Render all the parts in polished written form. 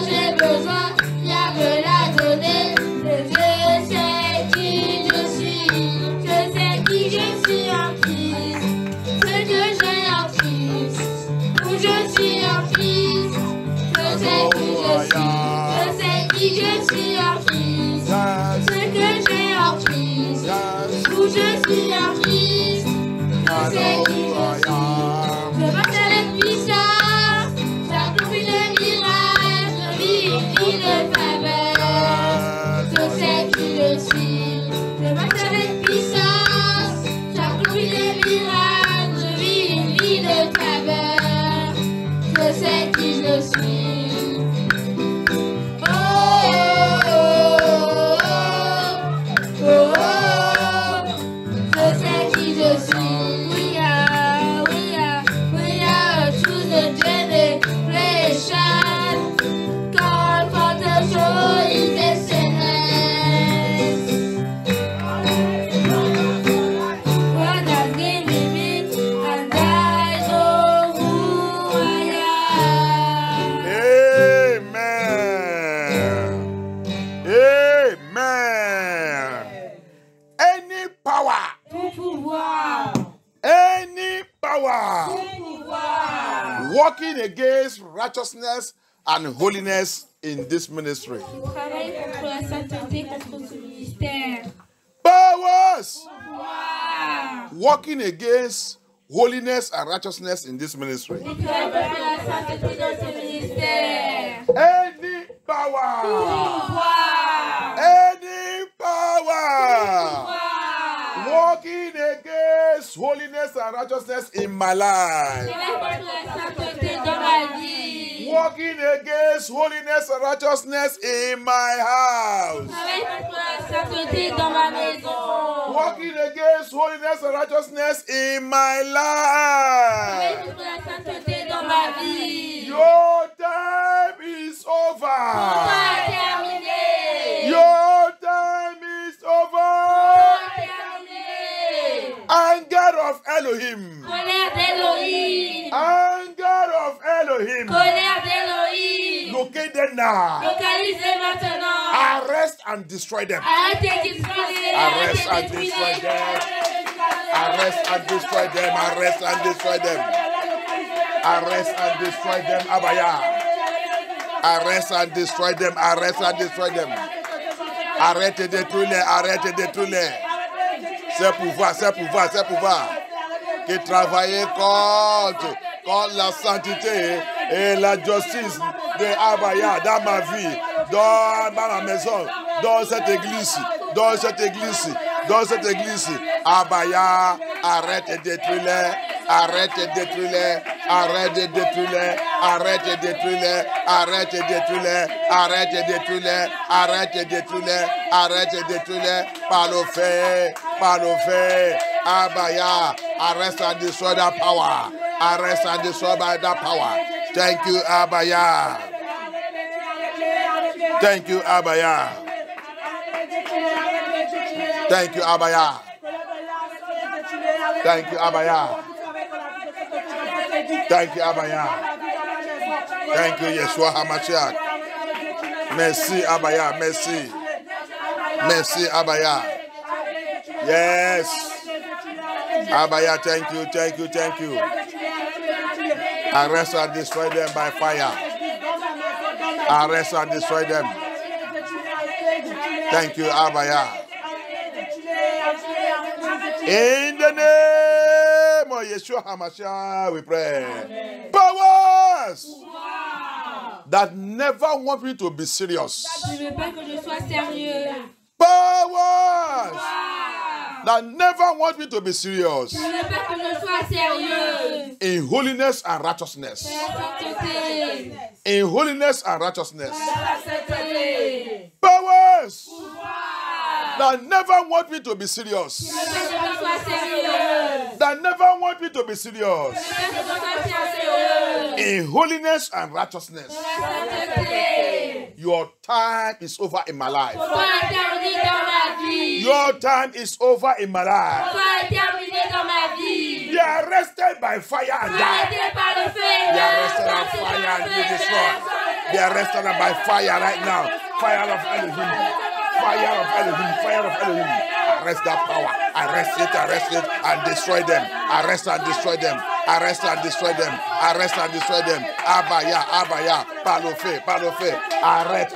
J'ai besoin, il y a de la donner, et je sais qui je suis. Christ, où je suis en Christ, je sais qui je suis. Je marche avec puissance, j'accomplis des miracles, je vis une vie de faveur. Je sais qui je suis. Je marche avec puissance, j'accomplis des miracles, je vis une vie de faveur. Je sais qui je suis. Working against righteousness and holiness in this ministry. Powers working against holiness and righteousness in this ministry. Any power. Any power working against holiness and righteousness in my life. Working against holiness and righteousness in my house. Working against holiness and righteousness in my life. Your time is over. Your time is over. Anger of Elohim. Anger of Elohim. Locate them now. Arrest and destroy them. Arrest and destroy them. Arrest and destroy them. Arrest and destroy them. Arrest and destroy them. Abaya. Arrest and destroy them. Arrest and destroy them. Arrête de détruire. Arrête de détruire. C'est pouvoir, c'est pouvoir, c'est pouvoir. Qui travaille contre la sainteté et la justice de Abaya dans ma vie, dans ma maison, dans cette église, dans cette église, dans cette église. Abaya, arrête de détruire, arrête de détruire, arrête de détruire, arrête de détruire, arrête de détruire, arrête de détruire, arrête de détruire, arrête de détruire, par le feu, Abaya, arrest and destroy that power, arrest and destroy by that power. Thank you, Abaya. Thank you, Abaya. Thank you, Abaya. Thank you, Abaya. Thank you, Abaya. Thank you, Yeshua HaMashiach. Merci, Abaya. Merci. Merci, Abaya. Yes. Abaya, thank you, thank you, thank you. Arrest and destroy them by fire. Arrest and destroy them. Thank you, Abaya. In the name of Yeshua HaMashiach, we pray. Amen. Powers that never want me to be serious. Powers that never want me to be serious in holiness and righteousness. In holiness and righteousness. Powers that never want me to be serious. That never want me to be serious in holiness and righteousness. Your time is over in my life. Your time is over in my life. They are arrested by fire and die. They are arrested by fire and be destroyed. They are arrested by fire right now. Fire of Elohim. Fire of Elohim. Fire of Elohim. Arrest that power. Arrest it and destroy them. Arrest and destroy them. Arrest and destroy them. Arrest and destroy them. Abaya, Abaya. Par le feu. Arrête.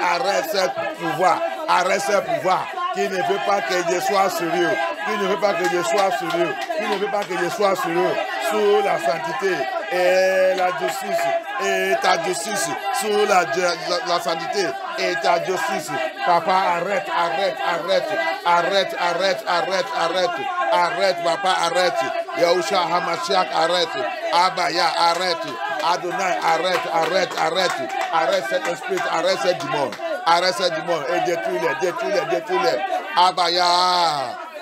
Arrête ce pouvoir. Arrête ce pouvoir qui ne veut pas que je sois sur eux. Qui ne veut pas que je sois sur eux. Qui ne veut pas que je sois sur eux. Sous la sainteté et la justice. Et ta justice. Sous la sainteté et ta justice. Papa, arrête, arrête, arrête. Arrête, arrête, arrête, arrête. Arrête, papa, arrête. Yahushua Hamashiach, arrête. Abaya, arrête. Adonai, arrête, arrête, arrête. Arrête cet esprit, arrête ce démon. Arrête ce démon et détruis-les, détruis-les, détruis-les. Abaya,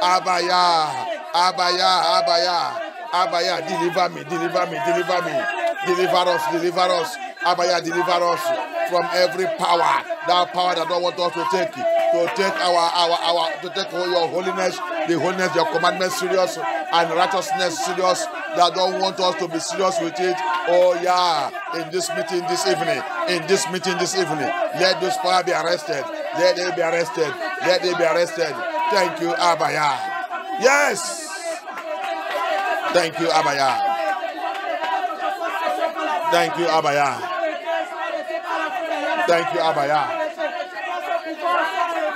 Abaya, Abaya, Abaya, Abaya, deliver me, deliver me, deliver me. Deliver us, deliver us. Abaya, deliver us from every power. That power that don't want us to take to take your holiness, the holiness, your commandments serious, and righteousness serious, that don't want us to be serious with it. Oh yeah, in this meeting this evening, let those power be arrested. Let them be arrested. Let them be arrested. Thank you, Abaya. Yes. Thank you, Abaya. Thank you, Abaya. Thank you, Abaya.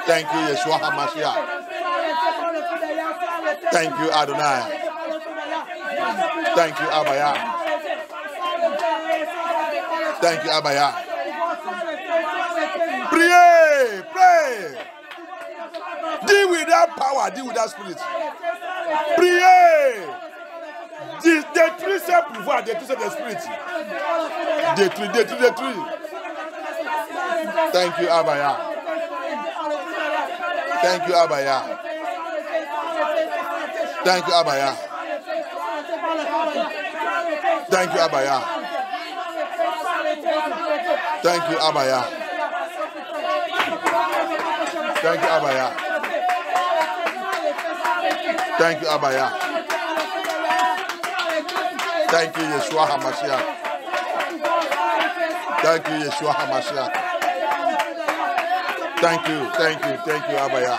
Thank you, Yeshua HaMashiach. Thank you, Adonai. Thank you, Abaya. Thank you, Abaya. Pray, pray. Deal with that power, deal with that spirit. Pray. Détruis ce pouvoir, détruis cet esprit. Détruis, détruis, détruis. Thank you, Abaya. Thank you, Abaya. Thank you, Abaya. Thank you, Abaya. Thank you, Abaya. Thank you, Abaya. Thank you, Abaya. Thank you, Yeshua HaMashiach. Thank you, Yeshua HaMashiach. Thank you, Abaya.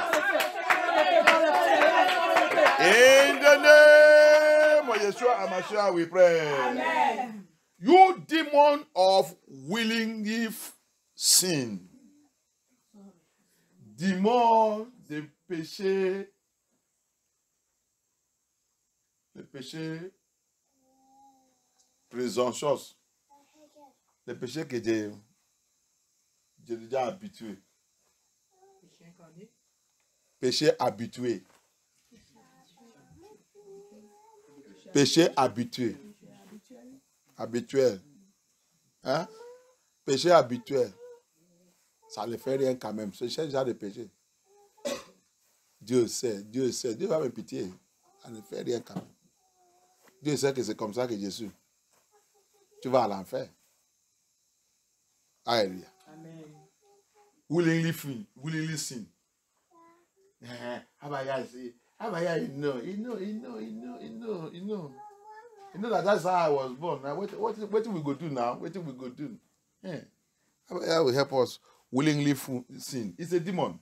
In the name of Yeshua HaMashiach, we pray. Amen. You demon of willingly sin, démon de péché, présomptueux, le péché que j'ai déjà habitué. Péché habitué. Péché habitué. Habituel. Hein? Péché habituel. Ça ne fait rien quand même. C'est ce genre de péché. Dieu sait. Dieu va me pitié. Ça ne fait rien quand même. Dieu sait que c'est comme ça que je suis. Tu vas à l'enfer. Alléluia. Amen. Willingly sin. Abaya, you know that's how I was born. Now, what we go do now? What we go do? Abaya will help us willingly sin. It's a demon.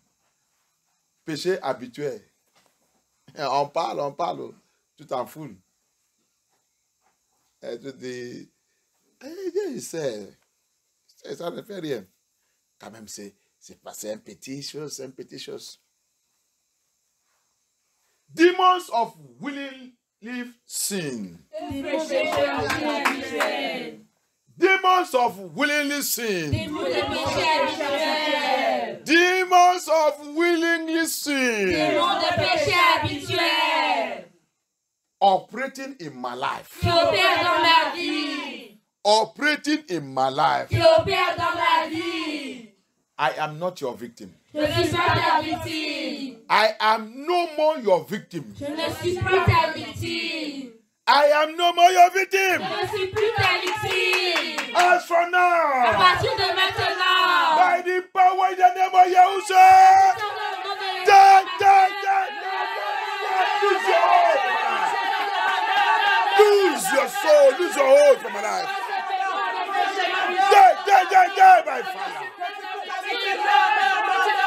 Péché habituel. On parle, tu t'en fous. Dieu sait, ça ne fait rien. Quand même, c'est un petit chose. Demons of willingly sin. Demons of willingly sin. Demons of willingly sin. Operating in my life. Operating in my life. I am not your victim. Je ne suis pas ta victime. I am no more your victim. Je ne suis plus ta victime. I am no more your victim. Je ne suis plus ta victime. As for now, À partir de maintenant, by the power in the name of Yahushua, lose your soul, lose your hold from my life. Die by fire.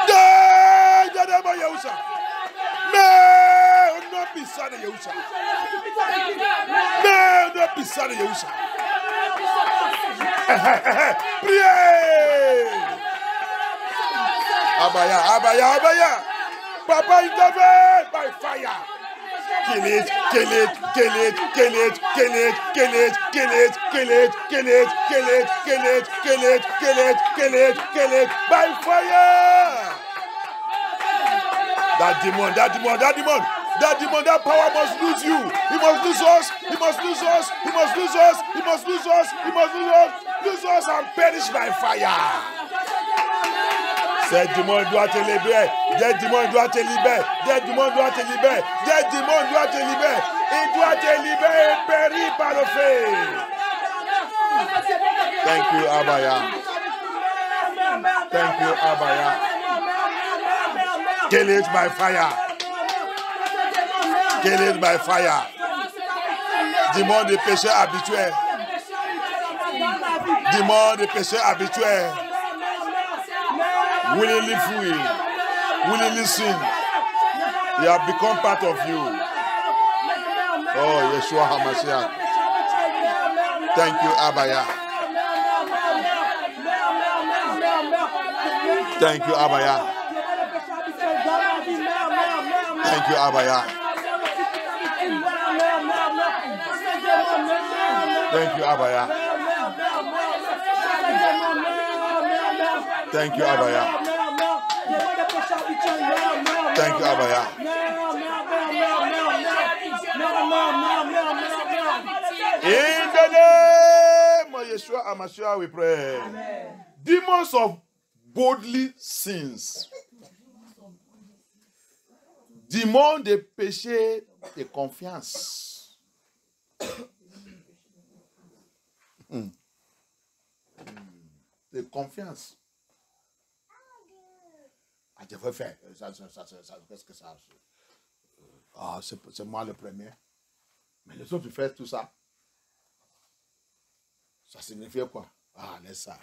Die, the name of Yahushua. Mais on ne peut pas de Yahushua. Mais on ne peut pas de Yahushua. Priez. Abaya, Abaya, Abaya. Papa, intervene by fire. Kill it, kill it, kill it, kill it, kill it, kill it, kill it, kill it, kill it, kill it, kill it, kill it, kill it, kill it, kill it by fire. That demon, that demon, that demon, that demon, that power must lose you. He must lose us. He must lose us. He must lose us. He must lose us. He must lose us and perish by fire. Ces démons doivent te libérer. Des démons doivent te libérer. Des démons doivent te libérer. Des démons doivent te libérer. Il doit te libérer et périr par le feu. Thank you, Abaya. Thank you, Abaya. Kill it by fire. Kill it by fire. Démon de péché habituel. Démon de péché habituel. Willingly free, willingly sin. They have become part of you. Oh, Yeshua HaMashiach. Thank you, Abaya. Thank you, Abaya. Thank you, Abaya. Thank you, Abaya. Thank you, Abaya. Thank you, Abaya. In the name of Yeshua HaMashiach, we pray. Amen. Demons of bodily sins. Démons de péché et confiance. De confiance. Ah, je veux faire. Qu'est-ce que ça? Ah, c'est moi le premier. Mais les autres font tout ça. Ça signifie quoi? Ah, laisse ça.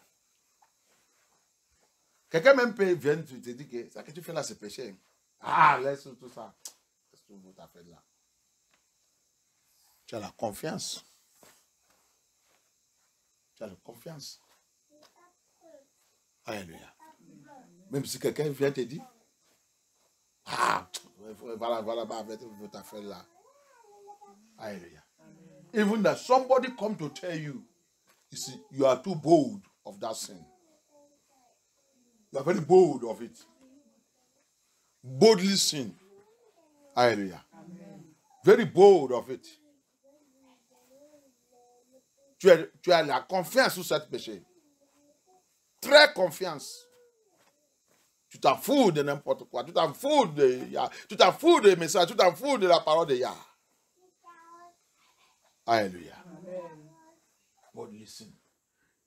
Quelqu'un même vient te dire que ça que tu fais là, c'est péché. Ah, laisse tout ça. Qu'est-ce que tu as fait là? Tu as la confiance. Tu as la confiance. Alléluia. Même si quelqu'un vient te dire, ah, voilà, tu as fait là. Alléluia. Even that somebody come to tell you, you see, you are too bold of that sin. You are very bold of it. Boldly sin. Hallelujah. Amen. Very bold of it. Tu as la confiance sur cette péché. Très confiance. Tu t'en fous de n'importe quoi. Tu t'en fous des messages. Tu t'en fous de la parole de Yah. Hallelujah. Amen. Boldly sin.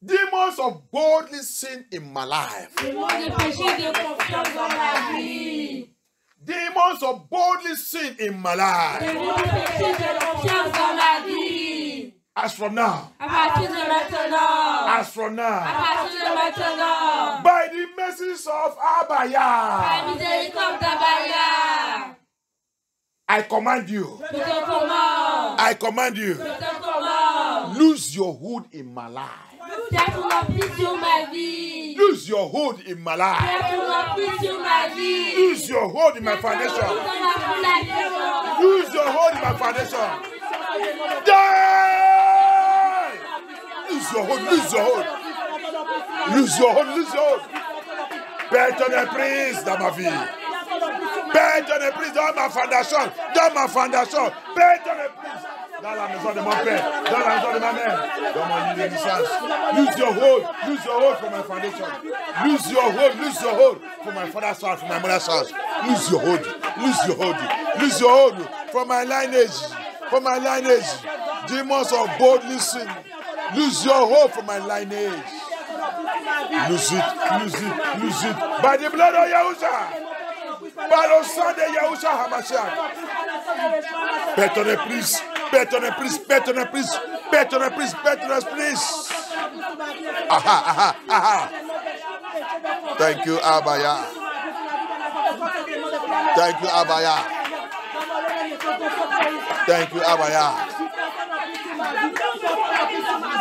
Demons of boldly sin in my life. Demons de péché de confiance dans ma vie. Demons of boldly sin in my life. Demons de péché de confiance dans ma vie. As from now. À partir de maintenant. As from now. À partir de maintenant. By the mercies of Abaya. Par la miséricorde d'Abaya. I command you. Je te commande. I command you. Je te commande. Lose your hold in my life. Fais ton emprise sur ma vie. Lose your hold in my life. Fais ton emprise sur ma vie. Lose your hold in my foundation. Lose your hold in my foundation. Die! Lose your hold, lose your hold. Lose your hold, lose your hold. Perds ton emprise dans ma vie. Perds ton emprise dans ma fondation. Dans ma fondation. Perds ton emprise dans la maison de mon père. Dans la maison de ma mère. Dans mon lit de naissance. Lose your hold for my foundation. Lose your hold for my father's house, for my mother's house. Lose your hold, lose your hold. Lose your hold for my lineage. For my lineage. Demons of boldly sin. Lose your hold for my lineage. Lose it, lose it, lose it. By the blood of Yahusha. Par le sang de Yahusha HaMashiach. Perds ton emprise, perds ton emprise, perds ton emprise, perds ton emprise, perds ton emprise. Aha, aha, aha. Thank you, Abaya. Thank you, Abaya. Thank you, Abaya.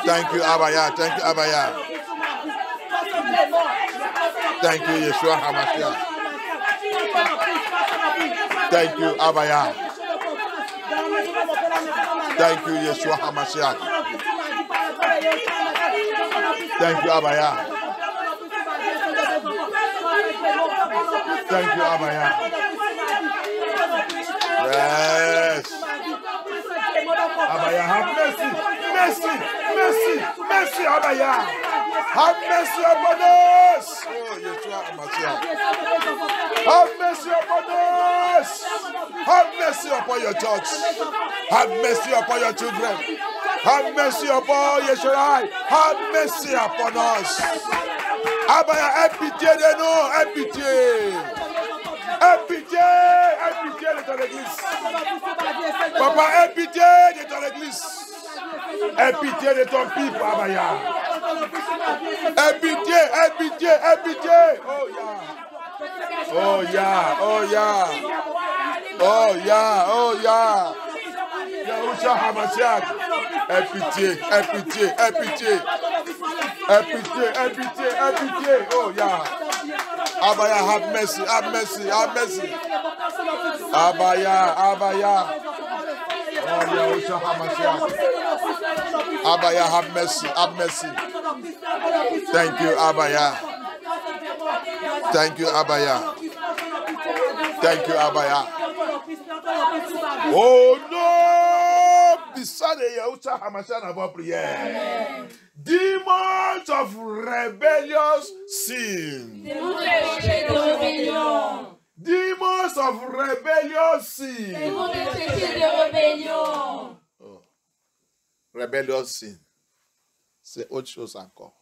Thank you, Abaya. Thank you, Abaya. Thank you, Yeshua HaMashiach. Thank you, Abaya. Thank you, Yeshua HaMashiach. Thank you, Abaya. Thank you, Abaya. Yes. Abaya, have mercy. Mercy, mercy, mercy, Abaya. Have mercy upon us. Oh, Yeshua HaMashiach. Have mercy upon us. Have mercy upon your church. Have mercy upon your children. Have mercy upon Yeshua. Have mercy upon us. Abaya, aie pitié de nous, aie pitié. Aie pitié de ton église. Papa, aie pitié de ton église. Aie pitié de ton peuple, Abaya. Aie pitié, aie pitié, aie pitié. Oh, yeah. Oh, yeah. Oh, yeah. Oh, yeah. Yahusha HaMashiach. Aie pitié, aie pitié, aie pitié. Aie pitié, aie pitié, aie pitié. Oh, yeah. Abaya, have mercy, have mercy, have mercy. Abaya, Abaya. Oh, Yahusha HaMashiach. Abaya, have mercy, have mercy. Thank you, Abaya. Thank you, Abaya. Thank you, Abaya. Oh no! Beside the Yahusha HaMashiach about prayer. Demons of rebellious sin. Demons of rebellious sin. Oh. Rebellious sin. C'est autre chose encore.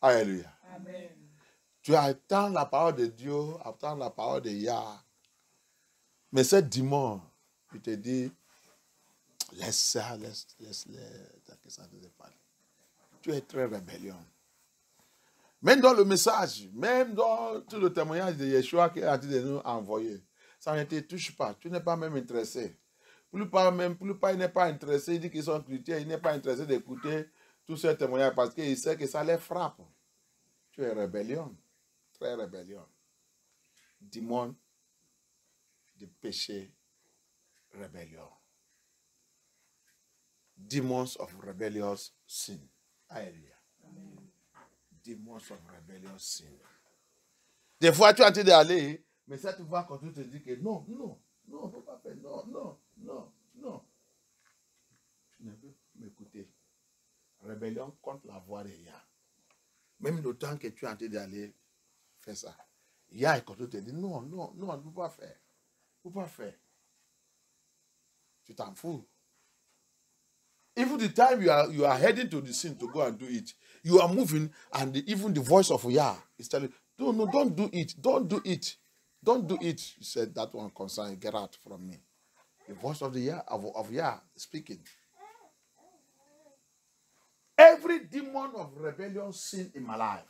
Alléluia. Amen. Tu attends la parole de Dieu, attends la parole de Yah. Mais ce dimanche, il te dit, laisse ça, laisse ça te parler. Tu es très rébellion. Même dans le message, même dans tout le témoignage de Yeshua qui a dit de nous envoyer, ça ne te touche pas. Tu n'es pas même intéressé. Plus pas, il n'est pas intéressé. Il dit qu'ils sont chrétiens, il n'est pas intéressé d'écouter tous ces témoignages parce qu'il sait que ça les frappe. Tu es rébellion, très rébellion. Démon de péché, rébellion. Demons of rebellious sin. Alléluia. Demons of rebellious sin. Des fois, tu es en train d'aller, mais ça, tu vois quand tu te dis que non, non, non, il ne faut pas faire, non, non, non, non. Tu ne peux m'écouter. Rébellion contre la voix de Yah. Même le temps que tu es en train d'aller, fais ça. Yah, quand tu te dis non, non, non, ne peux pas faire. Ne peux pas faire. Tu t'en fous. Even the time you are heading to the sin to go and do it, you are moving, and even the voice of Yah is telling you, no, don't do it, don't do it, don't do it. He said, that one concern, get out from me. The voice of the Yah of Yah speaking. Every demon of rebellion sin in my life.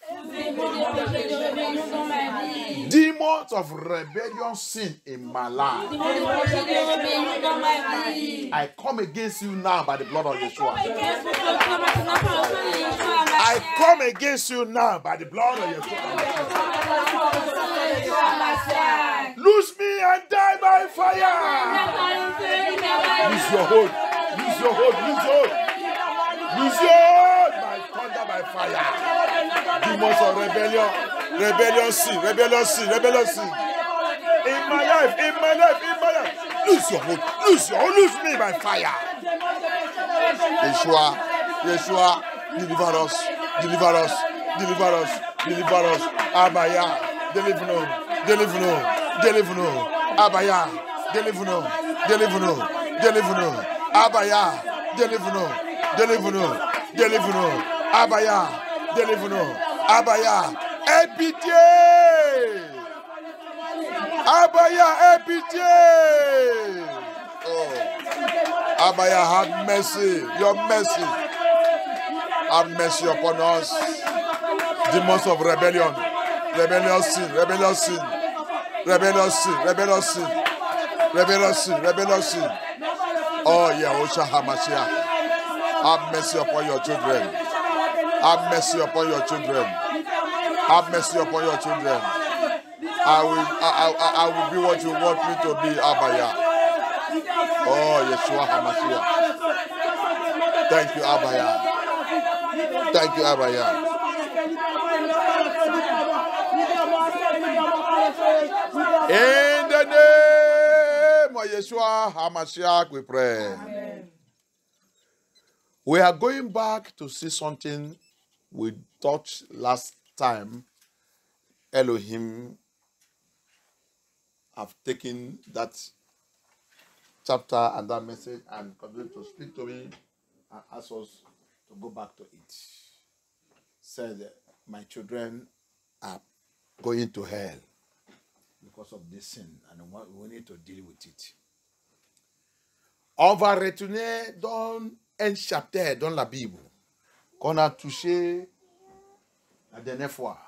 Demons of rebellion sin in my life. I come against you now by the blood of Yeshua. I come against you now by the blood of Yeshua. Lose me and die by fire. Lose your hold. Lose your hold. Lose your hold. Lose your hold by thunder, by fire. Demons of rebellion. Rebellion sin. Rebellion sin. Rebellion sin. In my life. In my life. In my life. Lose your hold. Lose your hold. Lose me by fire. Yeshua. Yeshua. Deliver us. Deliver us. Deliver us. Deliver us. Abaya. Deliver nous. Deliver nous. Deliver nous. Abaya. Deliver nous. Deliver nous. Deliver nous. Abaya. Deliver nous. Deliver nous. Deliver nous. Abaya. Deliver nous. Abaya. Aie pitié. Abaya, aie pitié. Oh. Abaya, have mercy. Your mercy. Have mercy upon us. Demons of rebellion. Rebellious sin. Rebellious sin. Rebellious sin. Rebellious sin. Rebellious sin. Rebellious sin. Oh, Yahusha HaMashiach. Have mercy upon your children. Have mercy upon your children. Have mercy upon your children. I will be what you want me to be, Abaya. Oh, Yeshua HaMashiach. Thank you, Abaya. Thank you, Abaya. In the name of Yeshua HaMashiach, we pray. Amen. We are going back to see something we touched last time. Elohim have taken that chapter and that message and continue to speak to me and ask us to go back to it. Said, my children are going to hell because of this sin and we need to deal with it. On va retourner dans un chapitre dans la Bible qu'on a touché la dernière fois.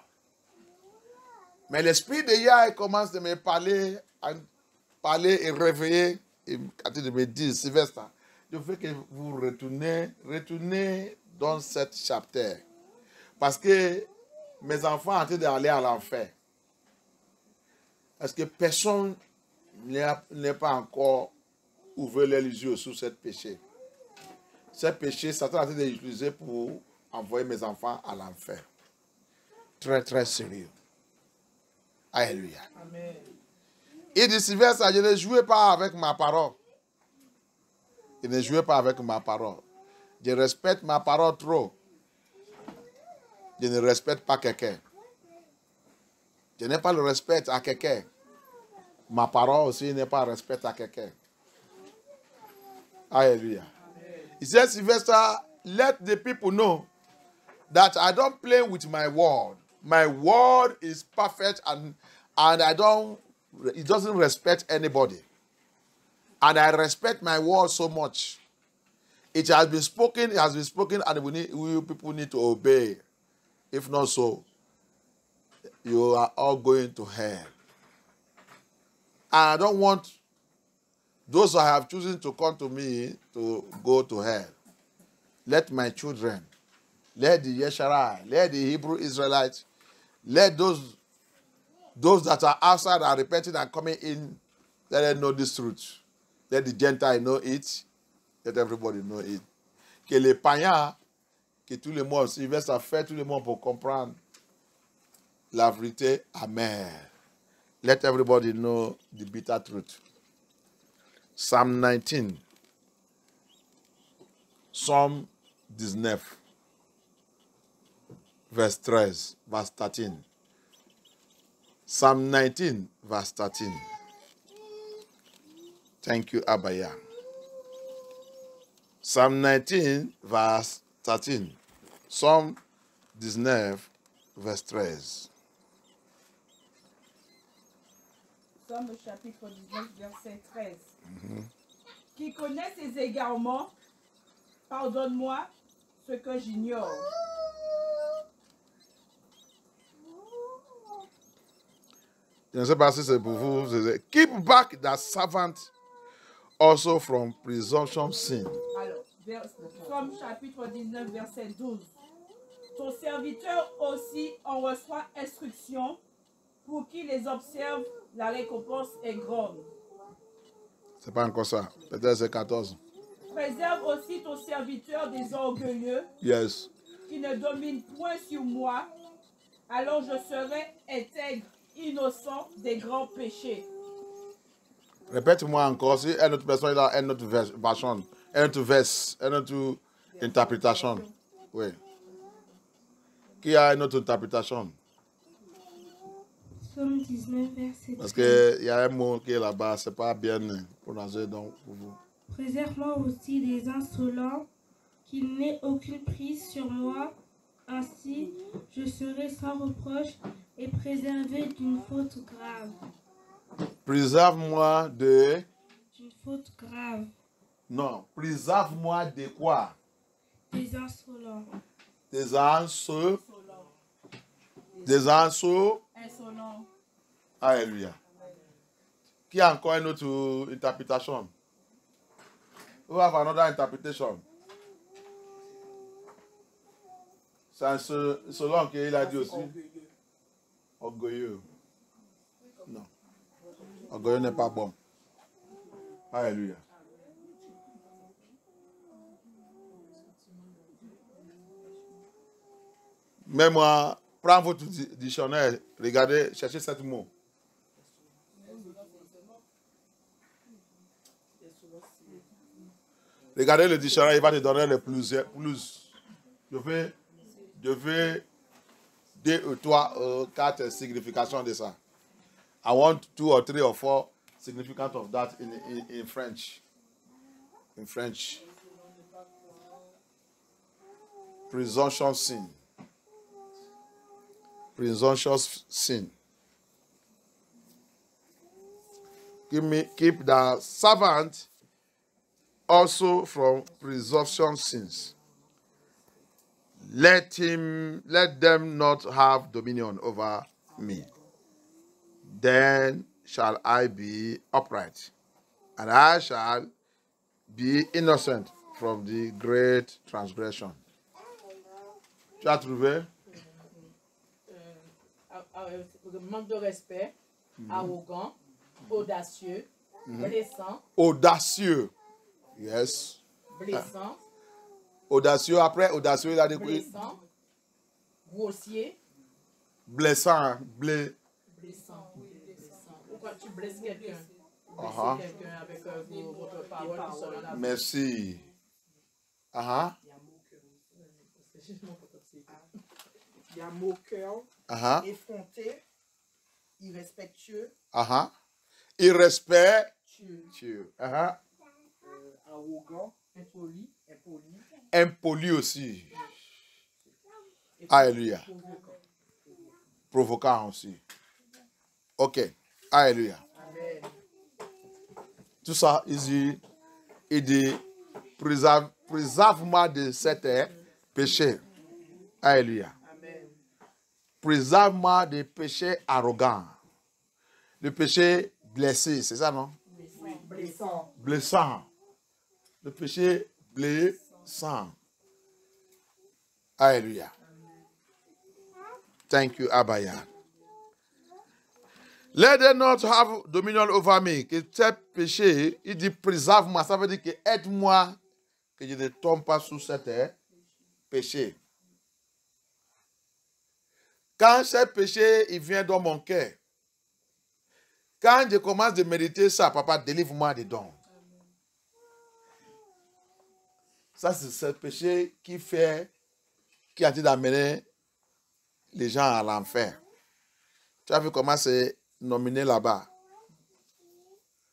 Mais l'esprit de Yahweh commence de me parler et réveiller, et de me dire, Sylvestre, je veux que vous retournez dans cette chapitre. Parce que mes enfants sont en train d'aller à l'enfer. Parce que personne n'est pas encore ouvert les yeux sur ce péché. Ce péché, Satan est en train d'utiliser pour envoyer mes enfants à l'enfer. Très, très sérieux. Alléluia. Amen. Il dit, Sylvestre, je ne jouais pas avec ma parole. Je ne jouais pas avec ma parole. Je respecte ma parole trop. Je ne respecte pas quelqu'un. Je n'ai pas le respect à quelqu'un. Ma parole aussi n'est pas respect à quelqu'un. Alléluia. He says, Sylvester, let the people know that I don't play with my word. My word is perfect and it doesn't respect anybody. And I respect my word so much. It has been spoken, and we people need to obey. If not so, you are all going to hell. And I don't want those who have chosen to come to me to go to hell. Let my children, let the Yesharai, let the Hebrew Israelites, let those that are outside are repenting and coming in, let them know this truth. Let the Gentiles know it. Let everybody know it. Que les païens, que tout le monde, Sylvestre a fait tout le monde pour comprendre la vérité. Amen. Let everybody know the bitter truth. Psalm 19. Psalm 19. Verse 13. Verse 13. Psalm 19. Verse 13. Thank you, Abaya. Psalm 19. Verse 13. Psalm 19. Verse 13. Psalm chapitre 19, verset 13. Qui connaît ses égarements, pardonne-moi ce que j'ignore. Je ne sais pas si c'est pour vous. Keep back that servant also from presumption sin. Alors, Psalm chapitre 19, verset 12. Ton serviteur aussi en reçoit instruction, pour qui les observe, la récompense est grande. C'est pas encore ça. Peut-être c'est 14. Préserve aussi ton serviteur des orgueilleux, Yes. qui ne domine point sur moi, alors je serai intègre, innocent des grands péchés. Répète-moi encore. Si une autre personne a une autre version, une autre verse, une autre interprétation. Oui. Qui a une autre interprétation? Psaume 19, verset 13. Parce qu'il y a un mot qui est là-bas, c'est pas bien prononcé donc pour vous. Préserve-moi aussi des insolents, qu'il n'ait aucune prise sur moi. Ainsi, je serai sans reproche et préservé d'une faute grave. Préserve-moi de... D'une faute grave. Non, préserve-moi de quoi? Des insolents. Des insolents. Des insolents. Insolent. Alléluia. Qui a encore une autre interprétation? Who have another interpretation? C'est selon qu'il a dit aussi. Orgueilleux. Non. Orgueilleux n'est pas bon. Alléluia. Mais moi, prends votre dictionnaire, regardez, cherchez ce mot. Regardez le dictionnaire, il va te donner le plus. Je vais 2 ou 3 ou 4 significations de ça. I want 2 or 3 or 4 significance of that in French. In French. Presumptuous sin. Presumptuous sin. Keep the servant also from presumptuous sins. Let them not have dominion over me. Then shall I be upright, and I shall be innocent from the great transgression. Tu as trouvé? Manque de respect, arrogant, audacieux, blessant. Audacieux. Yes. Blessant. Audacieux, après audacieux, il a dit blessant. Grossier. Blessant. Blessant. Pourquoi tu blesses quelqu'un? Blesser quelqu'un avec votre parole. Merci. Il y a moqueur, effronté, irrespectueux, irrespectueux, arrogant, impoli aussi. Alléluia. Provoquant aussi. Ok. Alléluia. Amen. Tout ça, il dit, préserve-moi de cet péché. Alléluia. Préserve-moi des péchés arrogants. Le péché blessé, c'est ça, non? Blessant. Blessant. Le péché blessant. Alléluia. Thank you, Abaya. Let them not have dominion over me. Que ce péché, il dit préserve-moi. Ça veut dire que aide-moi que je ne tombe pas sous cet péché. Quand ce péché, il vient dans mon cœur, quand je commence à méditer ça, papa, délivre-moi dedans. Ça, c'est ce péché qui a été d'amener les gens à l'enfer. Tu as vu comment c'est nominé là-bas.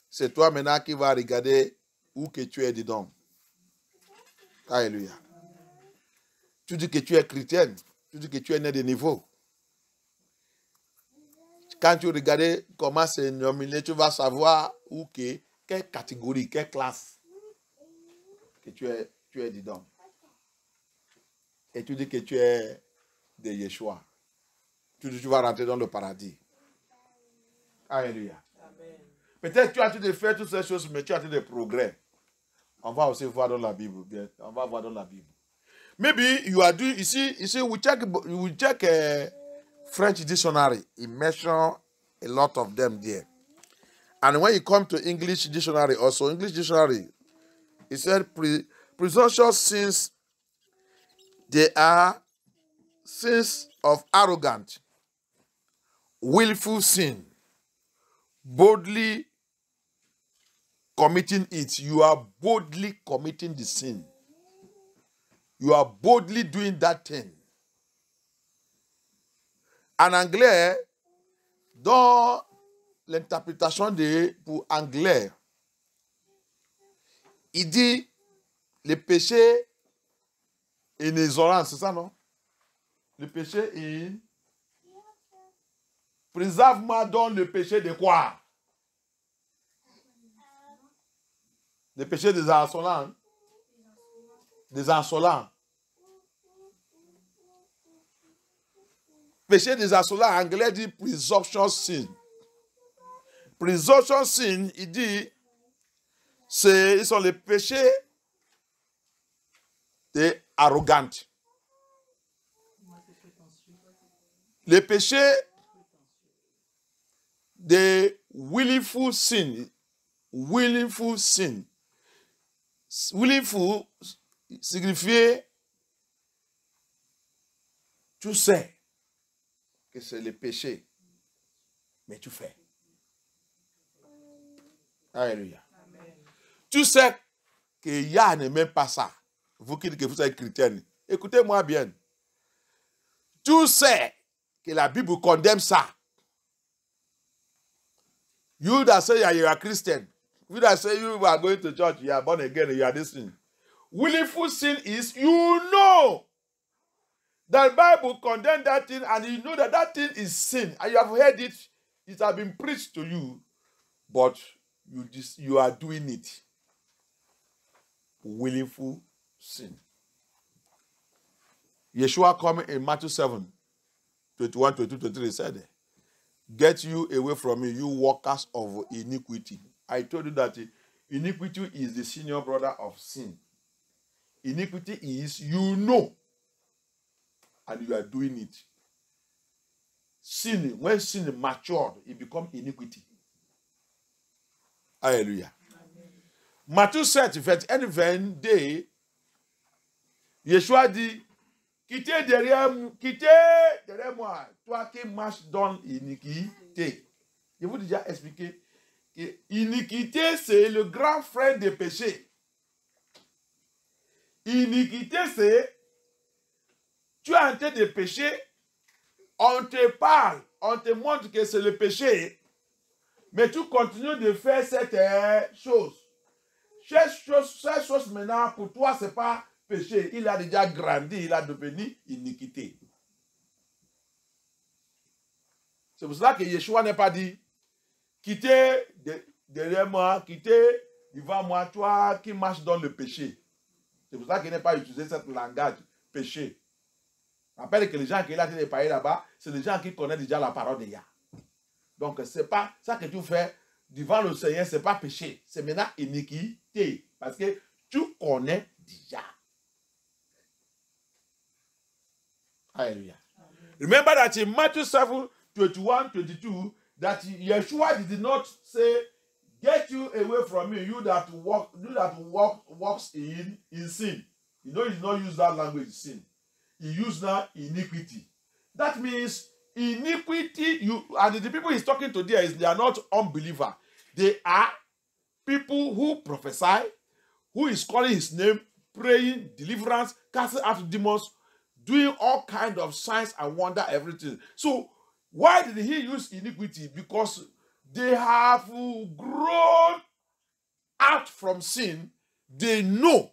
C'est toi maintenant qui vas regarder où que tu es dedans. Alléluia. Tu dis que tu es chrétienne. Tu dis que tu es né de niveau. Quand tu regardes comment c'est nominé, tu vas savoir quelle catégorie, quelle classe que tu es dedans. Et tu dis que tu es de Yeshua. Tu dis que tu vas rentrer dans le paradis. Alléluia. Peut-être que tu as tout de faire toutes ces choses, mais tu as tout de progrès. On va aussi voir dans la Bible. Bien. On va voir dans la Bible. Maybe you are doing, ici, we check French dictionary. It mentions a lot of them there. And when you come to English dictionary, also English dictionary, it said presumptuous sins, they are sins of arrogant, willful sin, boldly committing it. You are boldly committing the sin. You are boldly doing that thing. En anglais, dans l'interprétation pour anglais, il dit le péché et l'ignorance, c'est ça, non? Le péché et... Préserve-moi donc le péché de quoi? Le péché des insolents. Des insolents. Péché des insolents, en anglais dit presumptuous sin. Presumptuous sin, il dit, ils sont les péchés des arrogantes. Les péchés the willful sin. Willful sin. Willful signifie tu sais que c'est le péché, mais tu fais. Alléluia. Tu sais que Yah n'aime pas ça. Vous qui dites que vous êtes chrétien, écoutez-moi bien. Tu sais que la Bible condamne ça. You that say you are a Christian, you that say you are going to church, you are born again, you are this thing. Willful sin is you know that the Bible condemns that thing and you know that that thing is sin and you have heard it, it has been preached to you, but you are doing it. Willful sin. Yeshua coming in Matthew 7, 21, 22, 23 said, get you away from me, you workers of iniquity. I told you that iniquity is the senior brother of sin. Iniquity is you know and you are doing it. Sin, when sin matured, it becomes iniquity. Hallelujah. Amen. Matthieu 7, 21, Yeshua dit, quittez derrière moi, toi qui marches dans l'iniquité. Je vous ai déjà expliqué que iniquité, c'est le grand frère des péchés. Iniquité, c'est tu es en train de pécher, on te parle, on te montre que c'est le péché, mais tu continues de faire cette chose. Cette chose maintenant, pour toi, ce n'est pas péché. Il a déjà grandi, il a devenu iniquité. C'est pour cela que Yeshua n'a pas dit, quittez derrière moi, quittez devant moi, toi qui marches dans le péché. C'est pour ça qu'il n'a pas utilisé ce langage, péché. Rappelle que les gens qui ont été parlés là-bas, c'est les gens qui connaissent déjà la parole de Yah. Donc, ce n'est pas ça que tu fais devant le Seigneur, ce n'est pas péché. C'est maintenant iniquité. Parce que tu connais déjà. Hallelujah. Remember that in Matthew 7, 21, 22, that Yeshua did not say, get you away from me, you that walks in sin. You know, he did not use that language, sin. He used that iniquity. That means iniquity, and the people he's talking to there, they are not unbelievers. They are people who prophesy, who is calling his name, praying, deliverance, casting out demons, doing all kinds of signs and wonder, everything. So, why did he use iniquity? Because they have grown out from sin. They know.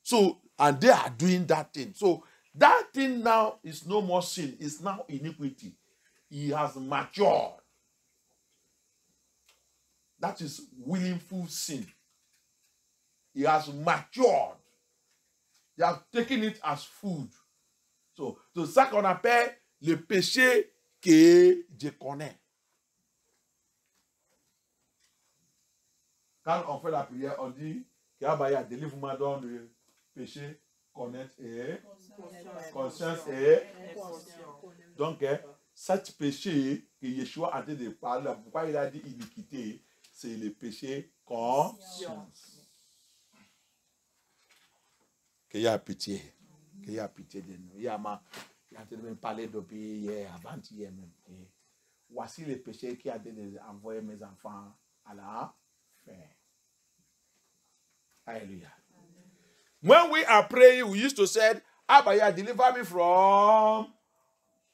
So, and they are doing that thing. So, that thing now is no more sin. It's now iniquity. He has matured. That is willful sin. He has matured. They have taken it as food. So, c'est ça qu'on appelle le péché que je connais. Quand on fait la prière, on dit qu'Abaya délivre-moi dans le péché, connaître et conscience et donc, cet péché que Yeshua a dit de parler, pourquoi il a dit iniquité, c'est le péché conscience. Qu'il y a pitié. Qu'il y a pitié de nous. Il y a même parlé depuis hier, avant-hier même. Et voici le péché qui a envoyé mes enfants à la fin. Hallelujah. When we are praying, we used to say, Abaya, deliver me from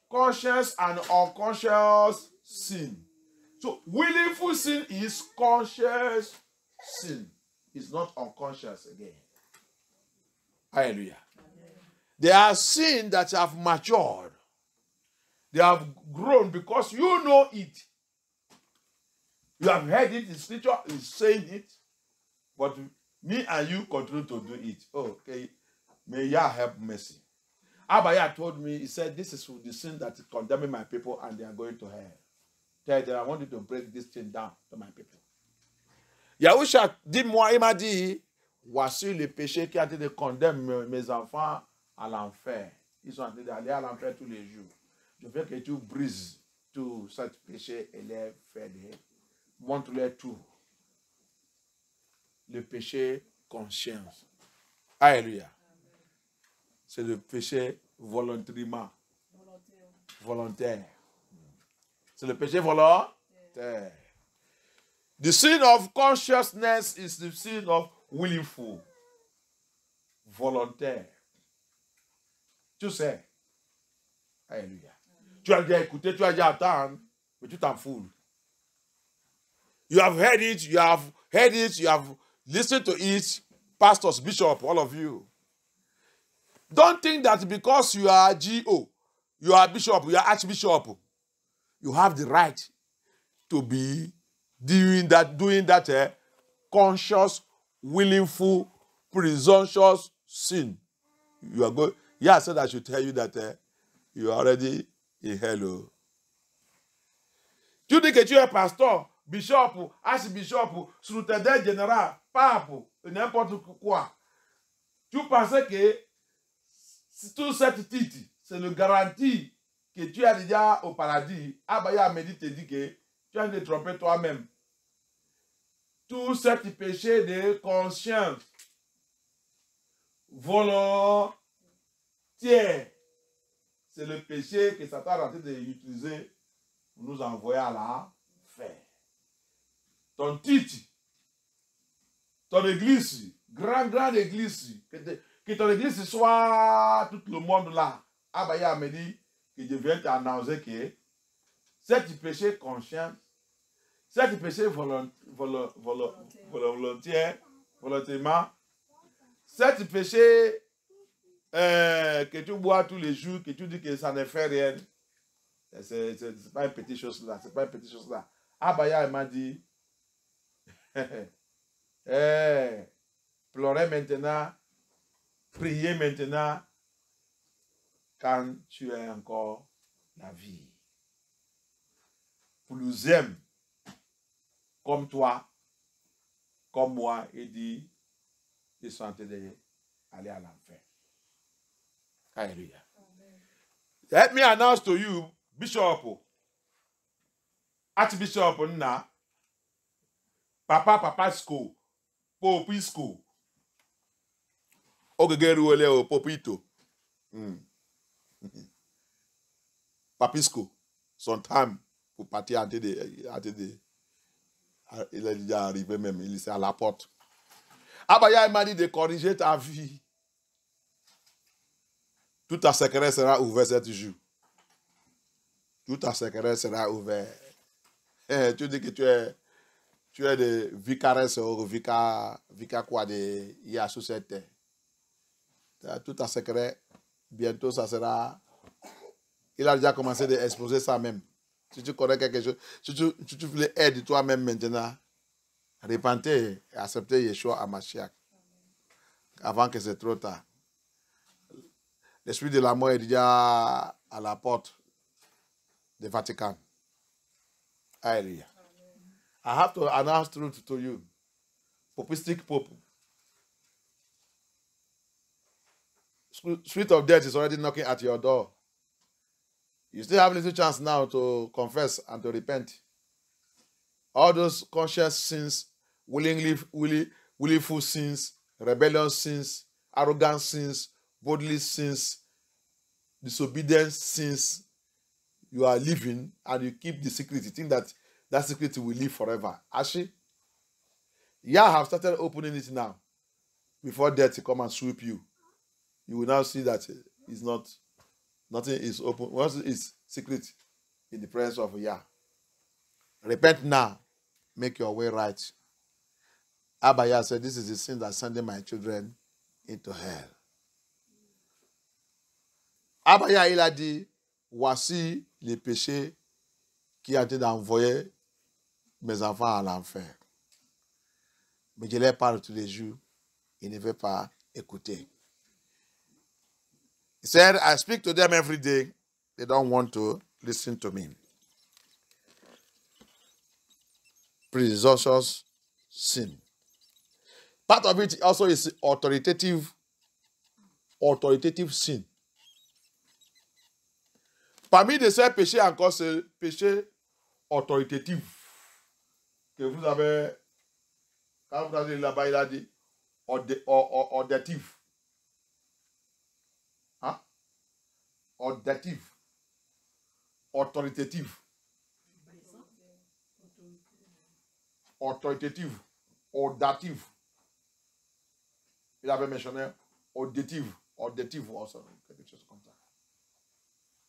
conscious and unconscious sin. So, willful sin is conscious sin. It's not unconscious again. Hallelujah. There are sins that have matured. They have grown because you know it. You have heard it, the scripture is saying it, but me and you continue to do it. Oh, okay. May Yah have mercy. Abaya told me, he said, this is the sin that is condemning my people and they are going to hell. Tell them, I want you to break this thing down to my people. Yahusha dit, moi, il m'a dit, voici le péché qui a été de condamner mes enfants à l'enfer. Ils sont en train d'aller à l'enfer tous les jours. Je veux que tu brises tout ce péché et les faire. Montre-leur tout. Le péché conscience. Alléluia. C'est le péché volontairement. Volontaire. C'est le péché volontaire. The sin of consciousness is the sin of willful. Volontaire. Tu sais. Alléluia. Tu as déjà écouté, tu as déjà entendu, mais tu t'en fous. You have heard it, you have listened to it, pastors, bishops, all of you. Don't think that because you are GO, you are bishop, you are archbishop, you have the right to be doing that conscious, willful, presumptuous sin. You are going. Yeah, I said I should tell you that you are already in hell. Tu dis que tu es pasteur, bishop, archbishop, secrétaire général, pape, n'importe quoi. Tu pensais que tout cette titre, c'est le garantie que tu es déjà au paradis. Abaya Medi te dit que tu as de tromper toi-même. Tout ce péché de conscience volontaire, c'est le péché que Satan a tenté d'utiliser pour nous envoyer à la fin. Ton titre, ton église, grande église, que ton église soit tout le monde là. Abaya me dit que je viens t'annoncer que cet péché conscient, cet péché volontairement, cet péché que tu bois tous les jours, que tu dis que ça ne fait rien, c'est pas une petite chose là, c'est pas une petite chose là. Abaya m'a dit, pleurez maintenant, priez maintenant, quand tu as encore la vie. Pour nous aimer, comme toi, comme moi, et dit, ils sont en train d'aller à l'enfer. Alléluia. Let me announce to you, Bishop, Archbishop, na, Papa School, Popi School, Ogegeru ole o Popito, Papisco, son time pour partir à TD. Il est déjà arrivé même, il est à la porte. Abaya m'a dit de corriger ta vie. Tout ta secret sera ouvert cet jour. Tout ta secret sera ouvert. Tu dis que tu es de vicaresses ou vica quoi de il y a sous cette terre. Tout ta secret, bientôt ça sera. Il a déjà commencé à exposer ça même. Si tu connais quelque chose, si tu voulais aider toi-même maintenant, repentez et acceptez Yeshua à Mashiach. Avant que c'est trop tard. L'esprit de la mort est déjà à la porte du Vatican. Alléluia. I have to announce truth to you. Popistic Pope. Spirit of death is already knocking at your door. You still have a little chance now to confess and to repent. All those conscious sins, willful sins, rebellious sins, arrogant sins, bodily sins, disobedience sins, you are living and you keep the secret. You think that that secret will live forever. Actually, I have started opening it now. Before death to come and sweep you, you will now see that it's not. Nothing is open. Once it's secret in the presence of Yah. Repent now. Make your way right. Abaya said, this is the sin that's sending my children into hell. Abaya, il a dit, voici les péchés qui ont été d'envoyer mes enfants à l'enfer. Mais je leur parle tous les jours. Ils ne veulent pas écouter. He said, I speak to them every day. They don't want to listen to me. Presumptuous sin. Part of it also is authoritative sin. Parmi de ces péchés encore, c'est le péché autoritatif. Que vous avez, quand vous avez là-bas, il a dit audatif. Hein? Audatif. Autoritatif. Autoritatif. Audatif. Il avait mentionné auditif. Auditif aussi. Quelque chose comme ça.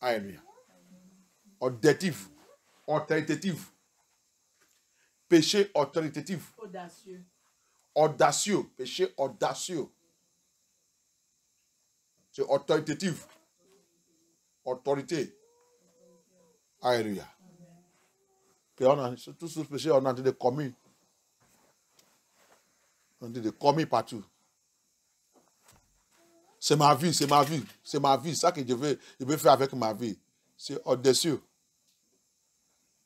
Alléluia. Audatif. Autoritatif. Péché autoritatif. Audacieux. Audacieux. Péché audacieux. C'est autoritatif. Autorité. Alléluia. Puis on a, tout ce péché, on a dit de commis. On dit de commis partout. C'est ma vie, c'est ma vie, c'est ma vie. Ça que je veux faire avec ma vie. C'est audacieux.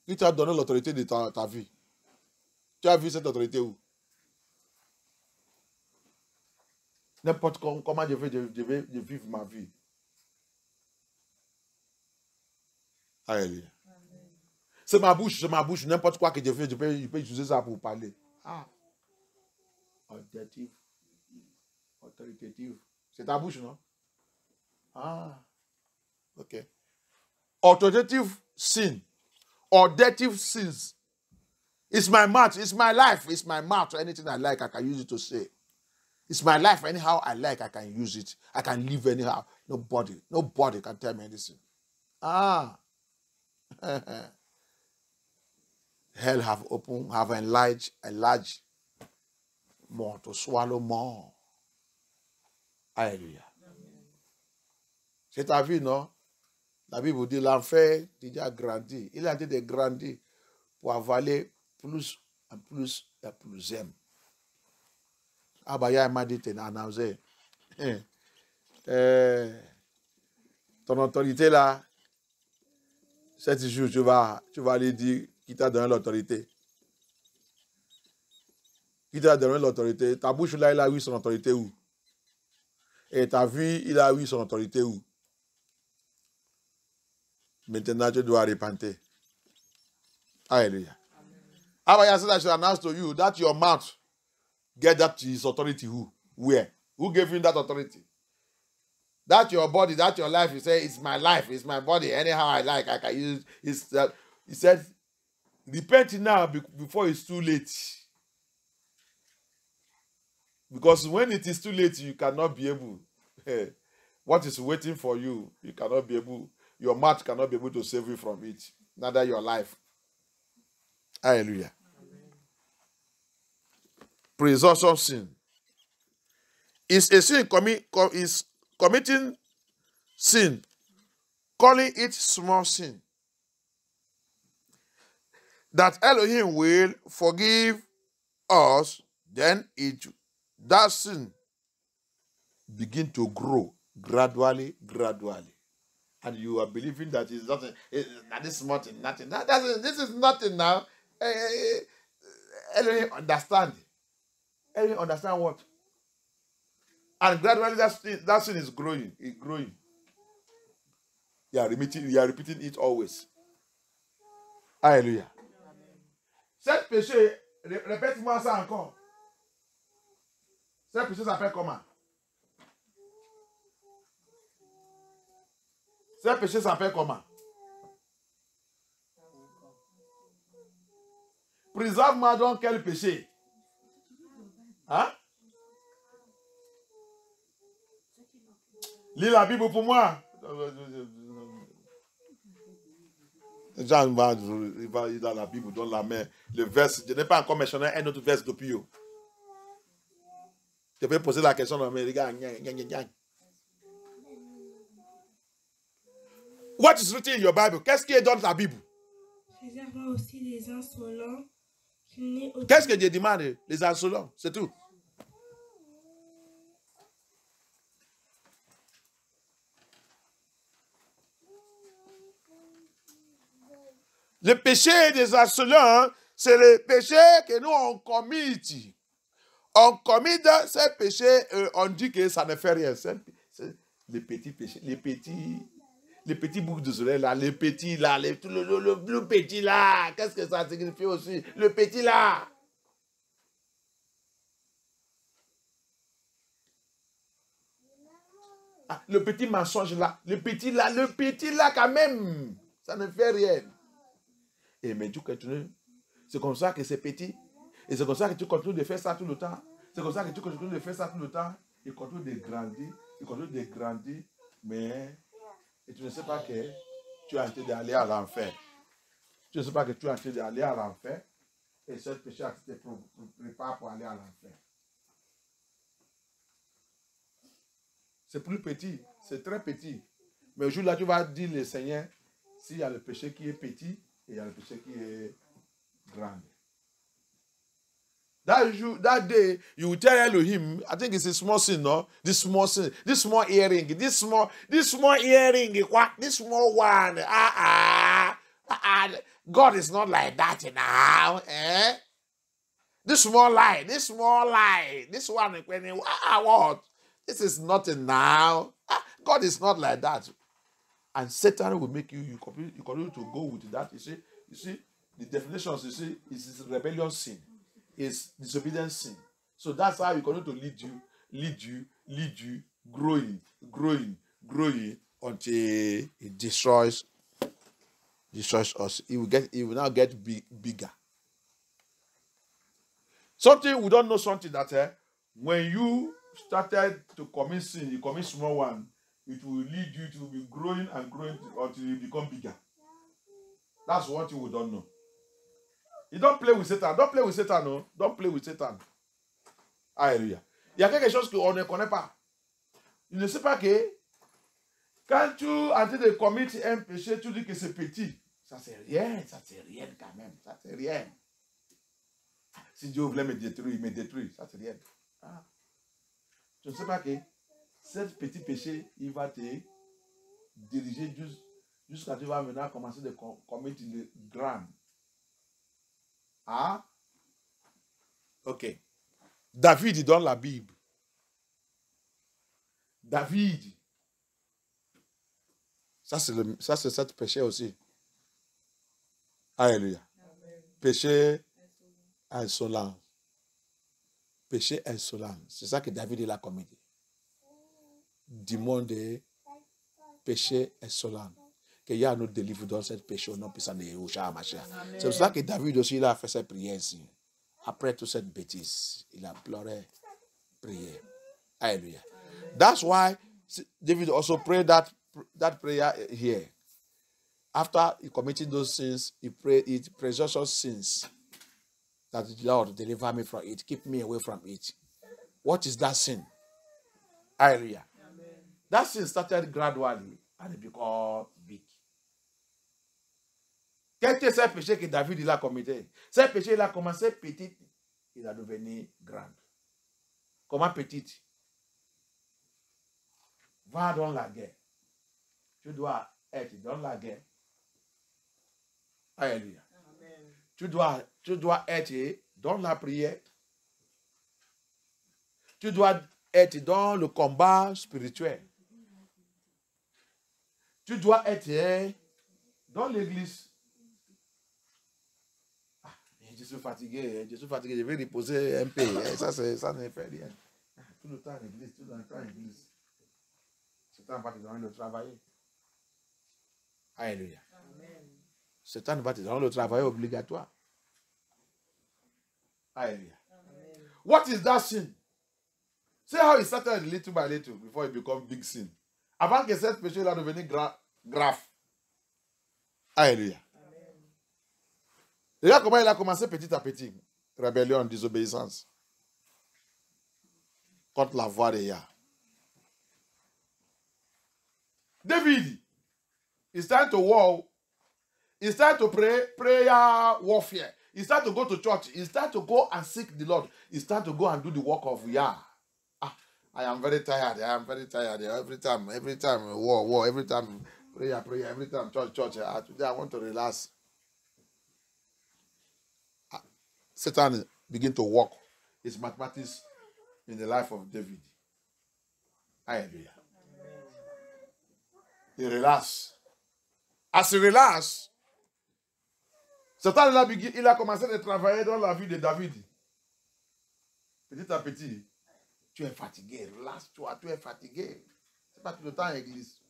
Qui t'a donné l'autorité de ta vie? Tu as vu cette autorité où? N'importe comment je vais vivre ma vie. Alléluia. C'est ma bouche, n'importe quoi que je fais, je peux utiliser ça pour parler. Ah. Audatif. Autoritatif. C'est ta bouche, non? Ah. Ok. Authoritative sin. Audative sins. It's my mouth. It's my life. It's my mouth. Anything I like, I can use it to say. It's my life. Anyhow I like, I can use it. I can live anyhow. Nobody can tell me anything. Ah. Hell have opened, have enlarged more to swallow more. Alléluia. C'est ta vie, non? La Bible dit l'enfer déjà grandi. Il a dit de grandir pour avaler plus en plus et plus aime. Ah bah, il m'a dit, t'es nausée. Ton autorité là, 7 jours, tu vas lui dire qui t'a donné l'autorité. Qui t'a donné l'autorité? Ta bouche là, il a eu son autorité où? Et ta vie, il a eu son autorité où? Maintenant, tu dois repentir. Hallelujah. I said I should announce to you that your mouth get that his authority who? Where? Who gave him that authority? That your body, that your life, you say, it's my life, it's my body. Anyhow I like, I can use it. He said, repent now before it's too late. Because when it is too late, you cannot be able. What is waiting for you, you cannot be able. Your mouth cannot be able to save you from it. Neither your life. Hallelujah. Presumption sin. Is a sin is committing sin, calling it small sin. That Elohim will forgive us, then that sin begin to grow gradually. And you are believing that it's nothing. That is nothing. This is nothing now. Elohim understand. Elohim understand what? And gradually that sin is growing. It's growing. You are repeating it always. Alléluia. Cet péché, répète-moi ça encore. Cet péché s'appelle comment? Ce péché s'appelle comment? Préserve-moi donc quel péché? Hein? Lis la Bible pour moi. Jean il va dans la Bible, dans la main. Le verse, je n'ai pas encore mentionné un autre verse depuis. Je vais poser la question à mes regards. What is written in your Bible? Qu'est-ce qui est dans la Bible? Préserve-moi aussi les insolents. Qu'est-ce que Dieu demande? Les insolents, c'est tout. Le péché des insolents, c'est le péché que nous on commis. On commet ces péchés, on dit que ça ne fait rien. C'est les petits péchés, Les petits boucles de soleil là, les petits là, le petit là, qu'est-ce que ça signifie aussi? Le petit là. Ah, le petit mensonge là, le petit là quand même, ça ne fait rien. Et mais tu continues. C'est comme ça que c'est petit. Et c'est comme ça que tu continues de faire ça tout le temps. C'est comme ça que tu continues de faire ça tout le temps. Il continue de grandir. Il continue de grandir. Mais et tu ne sais pas que tu es en train d'aller à l'enfer. Tu ne sais pas que tu es en train d'aller à l'enfer. Et ce péché te prépare pour aller à l'enfer. C'est plus petit. C'est très petit. Mais au jour là, tu vas dire le Seigneur, s'il y a le péché qui est petit, et il y a le péché qui est grand. That day, you will tell Elohim, I think it's a small sin, no? This small sin, this small earring, this small earring, what? This small one. God is not like that now, eh? This small lie, this one, what? This is nothing now. God is not like that. And Satan will make you continue to go with that. You see, the definitions, you see, is rebellious sin. Is disobedient sin. So that's how he's going to lead you, growing until it destroys us. It will now get bigger. Something we don't know, something that when you started to commit sin, you commit small one, it will lead you to be growing and growing until you become bigger. That's one thing we don't know. You don't play with Satan. Don't play with Satan, no. Don't play with Satan. Alléluia. Il y a quelque chose qu'on ne connaît pas. Il ne sait pas que quand tu es en train de commettre un péché, tu dis que c'est petit. Ça c'est rien quand même. Ça c'est rien. Si Dieu voulait me détruire, il me détruit. Ça c'est rien. Ah. Tu ne sais pas que ce petit péché, il va te diriger jusqu'à tu vas maintenant commencer de commettre le grand. Ah, ok. David dans la Bible. David. Ça c'est cet péché aussi. Alléluia. Péché insolent. Péché insolent. C'est ça que David il a commis. Dis-moi de péché insolent. Que Yah nous délivre dans cette péché au nom puissant de Yahushua Mashiach. C'est pour ça que David aussi il a fait cette prière ici. Après toute cette bêtise, il a pleuré, prié. Alléluia. That's why David also prayed that prayer here. After he committed those sins, he prayed it, presumptuous sins. That the Lord deliver me from it, keep me away from it. What is that sin? Hallelujah. That sin started gradually and it became big. Quel était ce péché que David il a commis? Ce péché il a commencé petit, il a devenu grand. Comment petit? Va dans la guerre. Tu dois être dans la guerre. Alléluia. Tu dois être dans la prière. Tu dois être dans le combat spirituel. Tu dois être dans l'église. Je suis fatigué, je vais reposer un peu. Ça ne fait rien. Tout le temps à l'église, tout le temps à l'église. Satan va te donner le travail. Alléluia. Satan va te donner le travail obligatoire. Alléluia. What is that sin? See how it started little by little before it become big sin. Avant que cette péché-là devienne grave. Alléluia. Regarde comment il a commencé petit à petit. Rébellion, désobéissance. Contre la voix de Yah. David, it's time to war. It's time to pray, prayer warfare. It's time to go to church. It's time to go and seek the Lord. It's time to go and do the work of Yah. I am very tired. Every time, war. Every time, prayer. Every time, church. Today I want to relax. Satan begin to work his mathematics in the life of David. Hallelujah. Il relaxe. À se relâche, Satan il a commencé à travailler dans la vie de David. Petit à petit, tu es fatigué, relâche-toi, tu es fatigué. C'est pas tout le temps à l'église.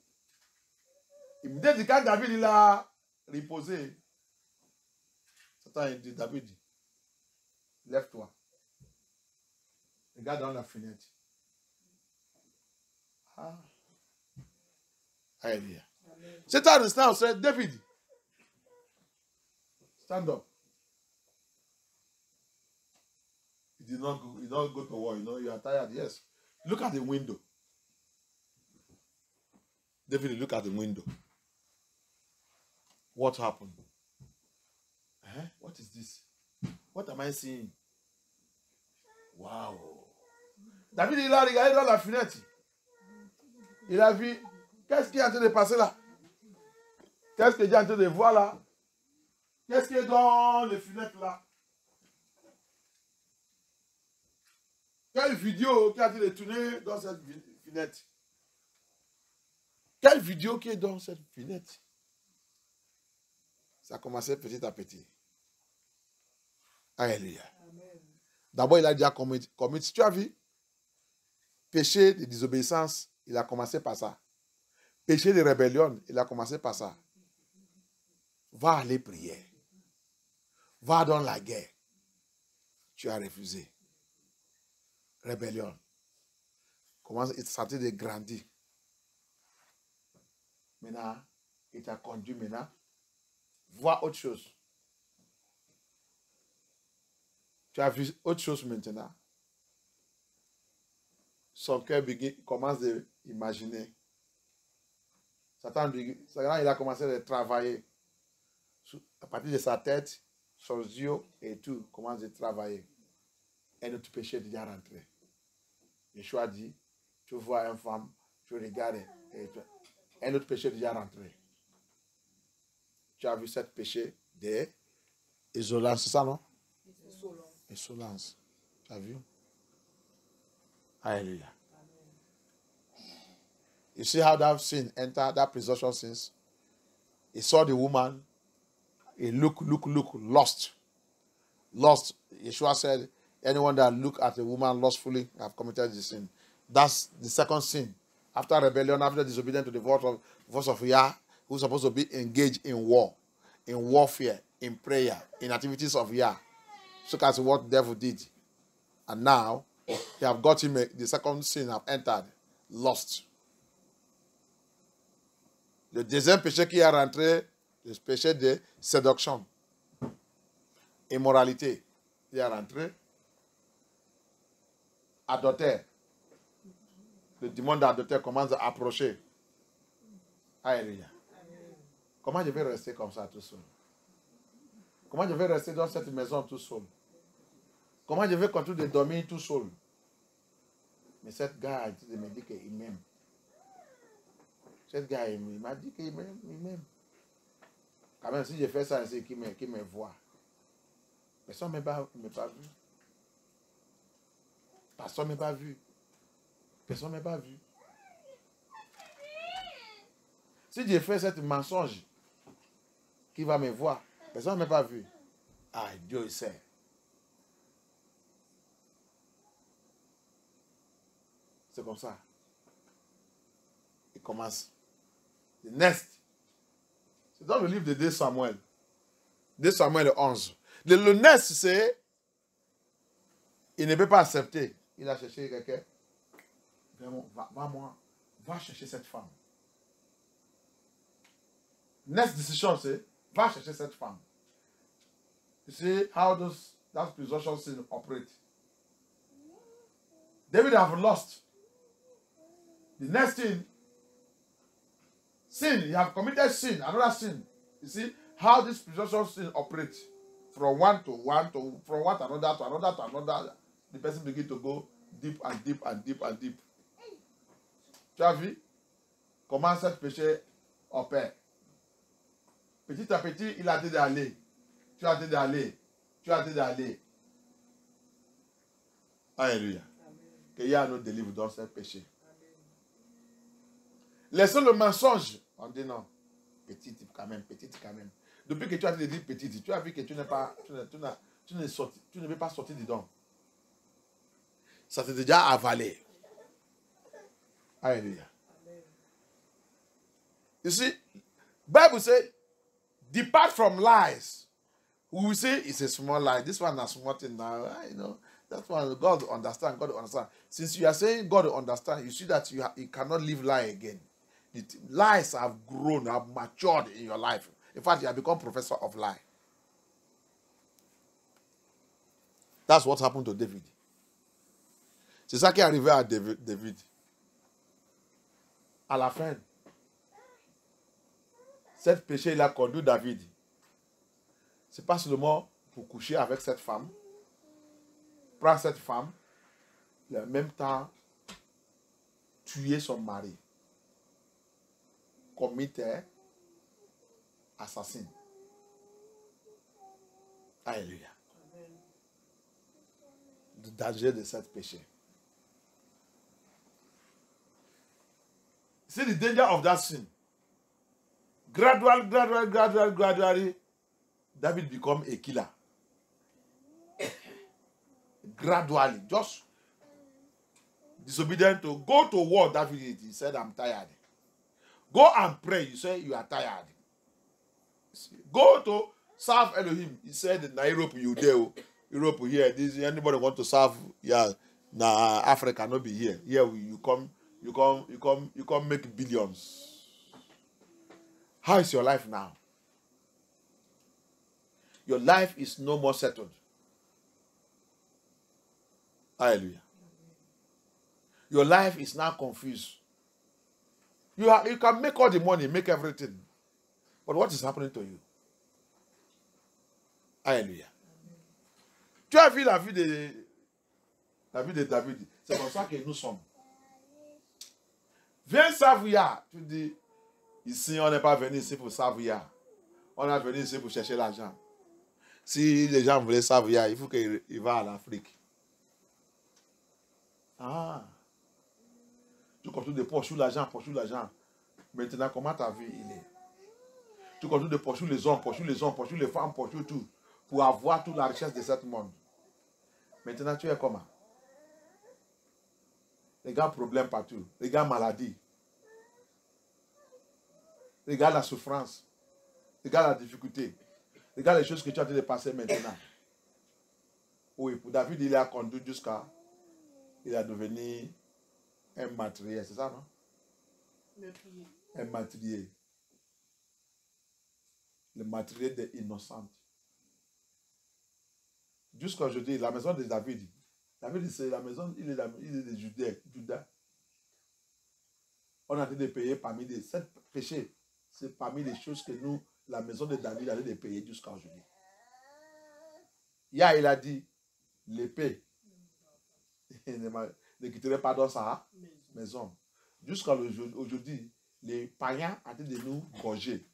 Il me dit quand David il a reposé, Satan il dit, David, lève-toi. Regarde dans la fenêtre. Ah. Alléluia. Satan is now said, David, stand up. You did not go to war, you know, you are tired. Yes. Look at the window. David, look at the window. What happened? What is this? What am I seeing? Wow. David, il a regardé dans la fenêtre. Il a vu, qu'est-ce qui est en train de passer là? Qu'est-ce que Dieu est en train de voir là? Qu'est-ce qui est dans les fenêtres là? Quelle vidéo qui a été tournée dans cette fenêtre? Quelle vidéo qui est dans cette fenêtre? Ça a commencé petit à petit. Alléluia. D'abord, il a déjà commis. Tu as vu? Péché de désobéissance, il a commencé par ça. Péché de rébellion, il a commencé par ça. Va aller prier. Va dans la guerre. Tu as refusé. Rébellion. Commence à sentir de grandir. Maintenant, il t'a conduit maintenant. Vois autre chose. Tu as vu autre chose maintenant. Son cœur commence à imaginer. Satan, il a commencé à travailler. À partir de sa tête, son yeux et tout commence à travailler. Un autre péché est déjà rentré. Yeshua dit, tu vois une femme, tu regardes, un autre péché est déjà rentré. Tu as vu ce péché d'isolance, c'est ça, non? Insolence. Tu as vu? Hallelujah. You see how that sin entered, that presumption sins? He saw the woman, he look, lost. Lost. Yeshua said, anyone that look at a woman lustfully have committed the sin. That's the second sin. After rebellion, after disobedience to the voice of Yah, who's supposed to be engaged in war, in warfare, in prayer, in activities of Yah. So that's what the devil did. And now, they have got him, the second sin have entered, lost. Le deuxième péché qui est rentré, le péché de séduction, immoralité, il est rentré. Adultère. Le démon d'adultère commence à approcher. Alléluia. Comment je vais rester comme ça tout seul? Comment je vais rester dans cette maison tout seul? Comment je vais continuer de dormir tout seul? Mais cette gars me dit qu'il m'aime. Cette gars, il m'a dit qu'il m'aime. Quand même, si je fais ça, c'est qu'il me voit. Personne ne m'a pas vu. Personne ne m'a pas vu. Personne ne m'a pas vu. Si je fais ce mensonge, qui va me voir, personne ne m'a pas vu. Ah, Dieu il sait. C'est comme ça. Il commence. Le next. C'est dans le livre de 2 Samuel. 2 Samuel 11. Le next, c'est il ne peut pas accepter. Il a cherché quelqu'un. Vraiment, va chercher cette femme. Next decision, c'est va chercher cette femme. You see how that presumption sin operate. David have lost. The next thing, sin, you have committed sin, another sin. You see how this presumption sin operates. From one to another to another. The person begin to go deep and deep and deep and deep. Tu as vu comment ce péché opère? Petit à petit, il a dit d'aller. Tu as dit d'aller. Tu as dit d'aller. Alléluia. Que Yah nous délivre dans ce péché. Laissons le mensonge On dit non. Petite quand même, petite quand même. Depuis que tu as dit petite, tu as vu que tu n'es pas, tu ne veux pas sortir dedans. Ça t'est déjà avalé. Alléluia. You see, Bible says, depart from lies. We will say it's a small lie. This one is a small thing now. You know, that's why God understand. God understand. Since you are saying God understand, you see that you cannot live lie again. The lies have grown, have matured in your life. In fact, you have become professor of lie. That's what happened to David. C'est ça qui est arrivé à David. À la fin, cet péché, il a conduit David. Ce n'est pas seulement pour coucher avec cette femme, prendre cette femme, et en même temps, tuer son mari. Committeur, assassin. Alléluia. Le danger de ce péché. See the danger of that sin. Gradually, David become a killer. Gradually, just disobedient to go to war. David, he said, I'm tired. Go and pray. You say you are tired. Go to serve Elohim. He said, in Europe, you there. Europe here. This anybody want to serve? Yeah, nah, Africa not be here. Here you come make billions. How is your life now? Your life is no more settled. Hallelujah. Your life is now confused. You can make all the money, make everything. But what is happening to you? Hallelujah. Tu as vu la vie de David. C'est comme ça que nous sommes. Viens Savoyard. Tu dis, ici on n'est pas venu ici pour Savoyard. On est venu ici pour chercher l'argent. Si les gens voulaient Savoyard, il faut qu'ils vont à l'Afrique. Ah. Tu continues de poursuivre l'argent. Maintenant, comment ta vie il est? Tu continues de poursuivre les hommes, poursuivre les femmes, poursuivre tout, pour avoir toute la richesse de ce monde. Maintenant, tu es comment? Regarde problème partout. Regarde maladie. Regarde la souffrance. Regarde la difficulté. Regarde les choses que tu as en train de passer maintenant. Oui, pour David, il a conduit jusqu'à... Il a devenu un meurtrier, c'est ça, non? Meurtrier. Un meurtrier. Le meurtrier des innocents. Jusqu'à aujourd'hui, la maison de David, c'est la maison, il est de Judas. On a été de payer parmi les 7 péchés. C'est parmi les choses que nous, la maison de David, a été de payer jusqu'à aujourd'hui. Hier, il a dit, l'épée ne quitterait pas dans sa maison. Jusqu'à aujourd'hui, les païens ont été de nous gorger.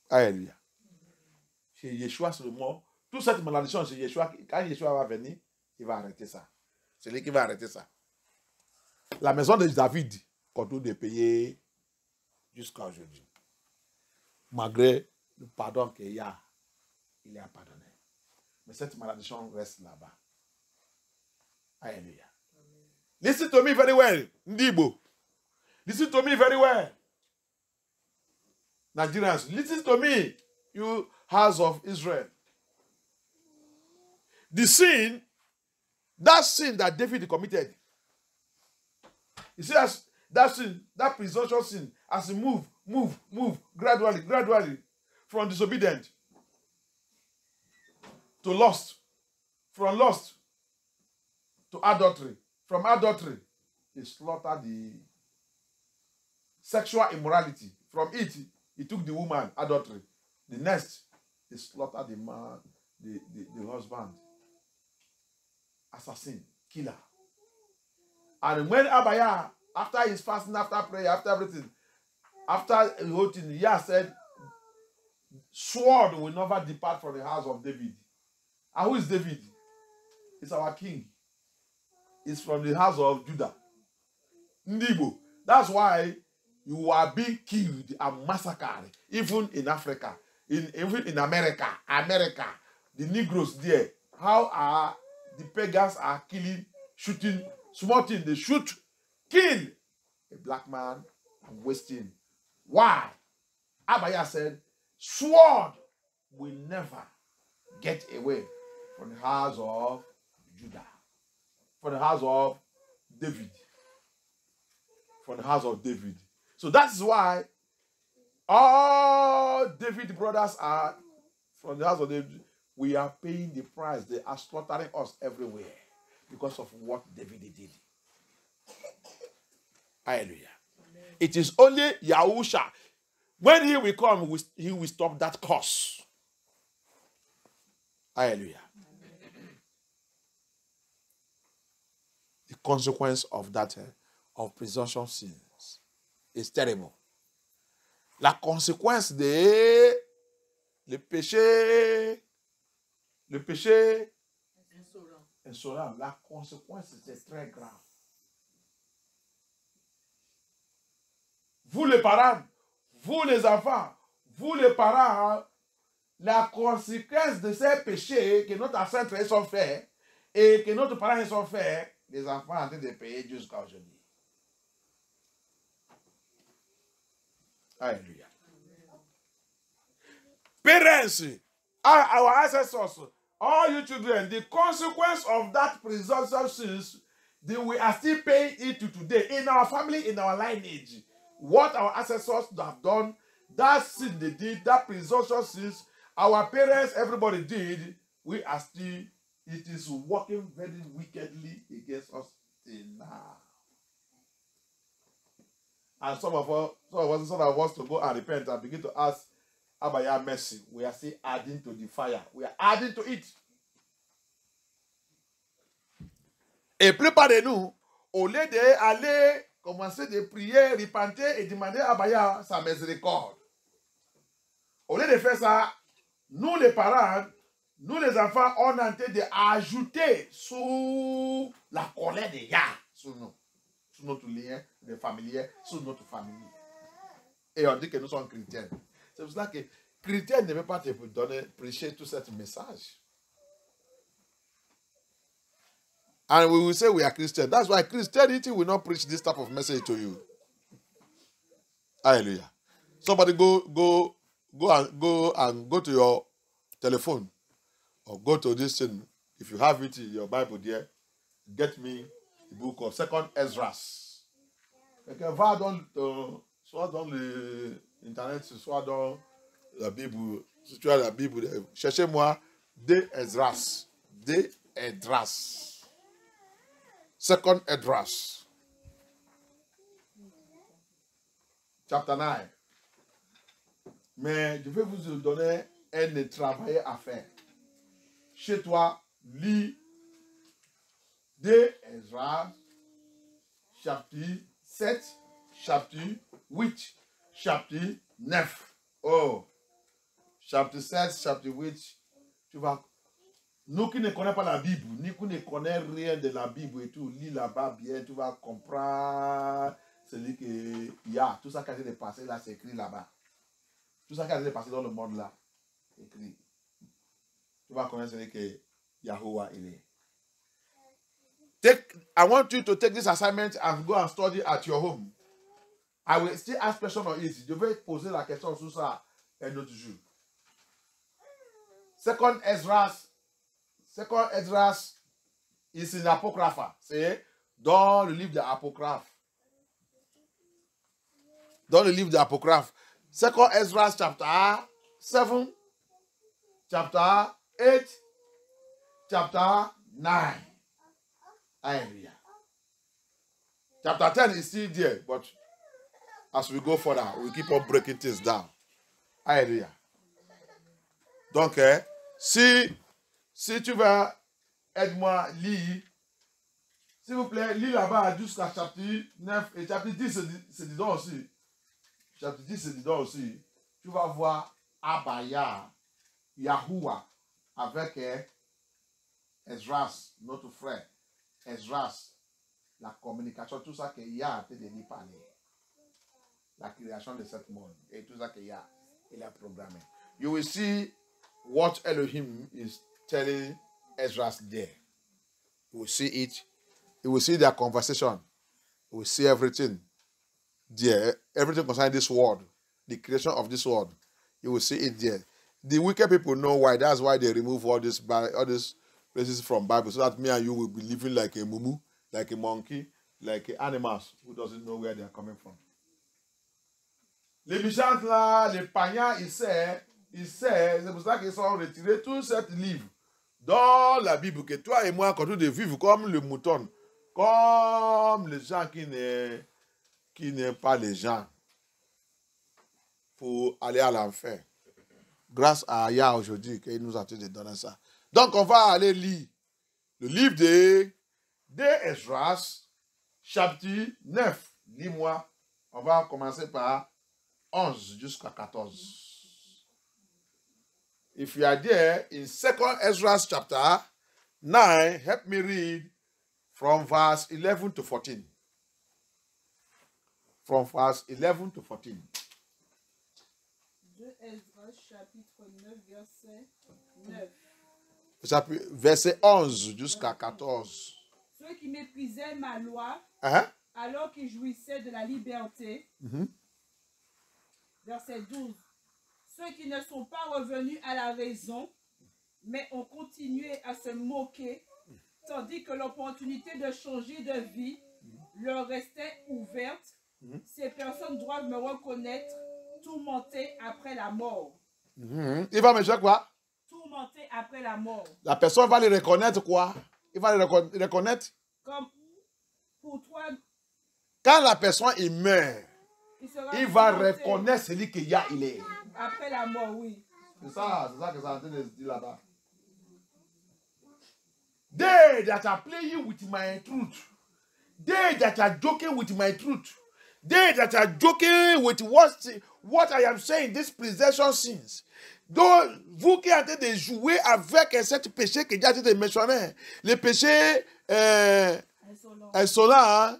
Alléluia. Chez Yeshua, c'est le mot. Toute cette malédiction chez Yeshua, quand Yeshua va venir, il va arrêter ça. C'est lui qui va arrêter ça. La maison de David continue de payer jusqu'à aujourd'hui. Malgré le pardon qu'il y a, il a pardonné. Mais cette malédiction reste là-bas. Alléluia. Listen to me very well, Ndibo. Listen to me very well. Nigerians, listen to me, you house of Israel. The sin, that sin that David committed, you see, as that sin, that presumptuous sin, as he move gradually, from disobedient to lust, from lust to adultery, from adultery, he slaughtered the sexual immorality. From it, he took the woman, adultery. The next, he slaughtered the man, the husband. Assassin, killer. And when Abaya, after his fasting, after prayer, after everything, after the whole thing, he has said, sword will never depart from the house of David. And who is David? He's our king. He's from the house of Judah. Ndibo. That's why you are being killed and massacred, even in Africa, even in America. The Negroes there, how are the pagans are killing, shooting, small thing, they shoot, kill a black man and waste him. Why? Abaya said, sword will never get away from the house of Judah, from the house of David, from the house of David. So that's why all David brothers are from the house of David. We are paying the price. They are slaughtering us everywhere because of what David did. Hallelujah. It is only Yahusha. When he will come, he will stop that curse. Hallelujah. The consequence of that, of presumption sins, is terrible. La conséquence de le péché insolent, la conséquence c'est très grave. Vous les parents, vous les enfants, vous les parents, la conséquence de ces péchés que notre ancêtre ont fait et que notre parents ont fait, les enfants sont en train de payer jusqu'à aujourd'hui. Hallelujah. Parents, our ancestors, all you children, the consequence of that presumption sins, we are still paying it to today in our family, in our lineage. What our ancestors have done, that sin they did, that presumption sins, our parents, everybody did, we are still, it is working very wickedly against us till now. And some of us to go and repent and begin to ask Abaya mercy. We are still adding to the fire. We are adding to it. Et préparez-nous, au lieu d'aller commencer de prier, repenter et demander à Abaya sa miséricorde. Au lieu de faire ça, nous les parents, nous les enfants, on a tenté d'ajouter sous la colère des gars, sur nous. Sur notre lien de familier, sur notre famille. Et on dit que nous sommes chrétiens. C'est pour cela que chrétien ne veut pas te donner, prêcher tout ce message. And we will say we are Christian. That's why Christianity will not preach this type of message to you. Hallelujah. Somebody go to your telephone or go to this thing. If you have it in your Bible there, get me the book of 2 Esdras. Quelqu'un va soit dans l'internet, soit dans la Bible. Si tu as la Bible, cherchez-moi de Esdras. De Esdras. 2 Esdras. Chapter 9. Mais je vais vous donner un travail à faire. Chez toi, lis de Esdras, chapitre 7, chapitre 8, chapitre 9. Oh, chapitre 7, chapitre 8, tu vas. Nous qui ne connaissons pas la Bible, ni qui ne connaissons rien de la Bible et tout, lis là-bas bien, tu vas comprendre celui qu'il y a. Tout ça qui a été passé là, c'est écrit là-bas. Tout ça qui a été passé dans le monde là, c'est écrit. Tu vas connaître celui que Yahuwah il est. I want you to take this assignment and go and study at your home. I will still ask questions on it. Je vais poser la question sur ça un autre jour. 2 Esdras is in Apocrypha. C'est dans le livre de l'Apocryphe. Dans le livre de l'Apocryphe. 2 Esdras chapter 7, chapter 8, chapter 9. Hallelujah. Chapter 10 is still there, but as we go further, we keep on breaking things down. Hallelujah. Donc, si tu vas, aide-moi, lis. S'il vous plaît, lis là-bas jusqu'à chapitre 9 et chapitre 10, c'est dedans aussi. Chapitre 10, c'est dedans aussi. Tu vas voir Abaya, Yahuwah, avec Esdras, notre frère. Esdras, la communication, tout ça qu'il y a à te donner parler. La création de ce monde et tout ça qu'il y a, il a programmé. You will see what Elohim is telling Ezra there. You will see it. You will see their conversation. You will see everything there. Everything concerning this world. The creation of this world. You will see it there. The wicked people know why. That's why they remove all these places from Bible. So that me and you will be living like a mumu, like a monkey, like animals who doesn't know where they are coming from. Les méchants là, les païens, ils savent, c'est pour ça qu'ils sont retirés tout cet livre dans la Bible que toi et moi, quand nous devons vivre comme le mouton, comme les gens qui n'aiment pas les gens, pour aller à l'enfer. Grâce à Yah aujourd'hui, qu'il nous a donné ça. Donc, on va aller lire le livre de Esdras, chapitre 9. Lis-moi. On va commencer par 11 jusqu'à 14. If you are there in 2nd Ezra chapter 9, help me read from verse 11 to 14. From verse 11 to 14. De Esdras, chapitre 9, verset 9. Verset 11 jusqu'à 14. Ceux qui méprisaient ma loi, alors qu'ils jouissaient de la liberté. Verset 12. Ceux qui ne sont pas revenus à la raison, mais ont continué à se moquer, tandis que l'opportunité de changer de vie leur restait ouverte, ces personnes doivent me reconnaître tourmenté après la mort. Il va me dire quoi? Tourmenté après la mort. La personne va les reconnaître quoi? Il va les reconnaître? Comme pour toi. Quand la personne il meurt, il va reconnaître celui qu'il y a, il est. Après la mort, oui. C'est ça que ça a été dit là-bas. They that are playing with my truth. They that are joking with my truth. They that are joking with what I am saying, this possession sins. Donc, vous qui êtes en train de jouer avec ce péché que j'ai été mentionné, le péché insolent, hein?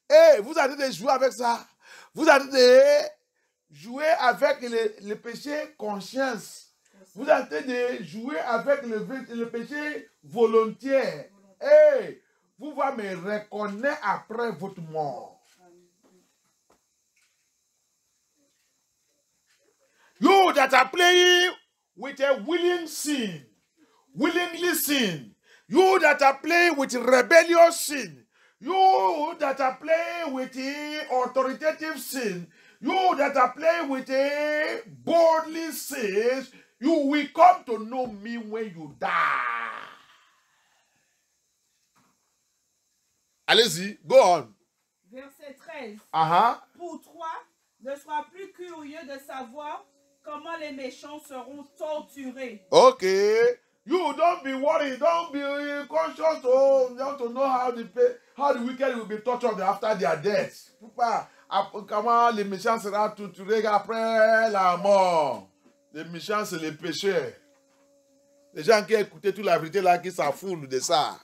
Et vous êtes en train de jouer avec ça. Vous êtes en train de jouer avec le péché conscience. Vous êtes en train de jouer avec le péché volontaire. Et vous allez me reconnaître après votre mort. You that are playing with a willing sin, willingly sin. You that are playing with rebellious sin. You that are playing with authoritative sin. You that are playing with a boldly sin. You will come to know me when you die. Allez-y, go on. Verset 13. Pour toi, ne sois plus curieux de savoir comment les méchants seront torturés. Okay. You don't be worried. Don't be conscious to know how the wicked will be tortured after their death. Comment les méchants seront torturés après la mort. Les méchants, c'est les pécheurs. Les gens qui écoutent toute la vérité là, qui s'en foutent de ça.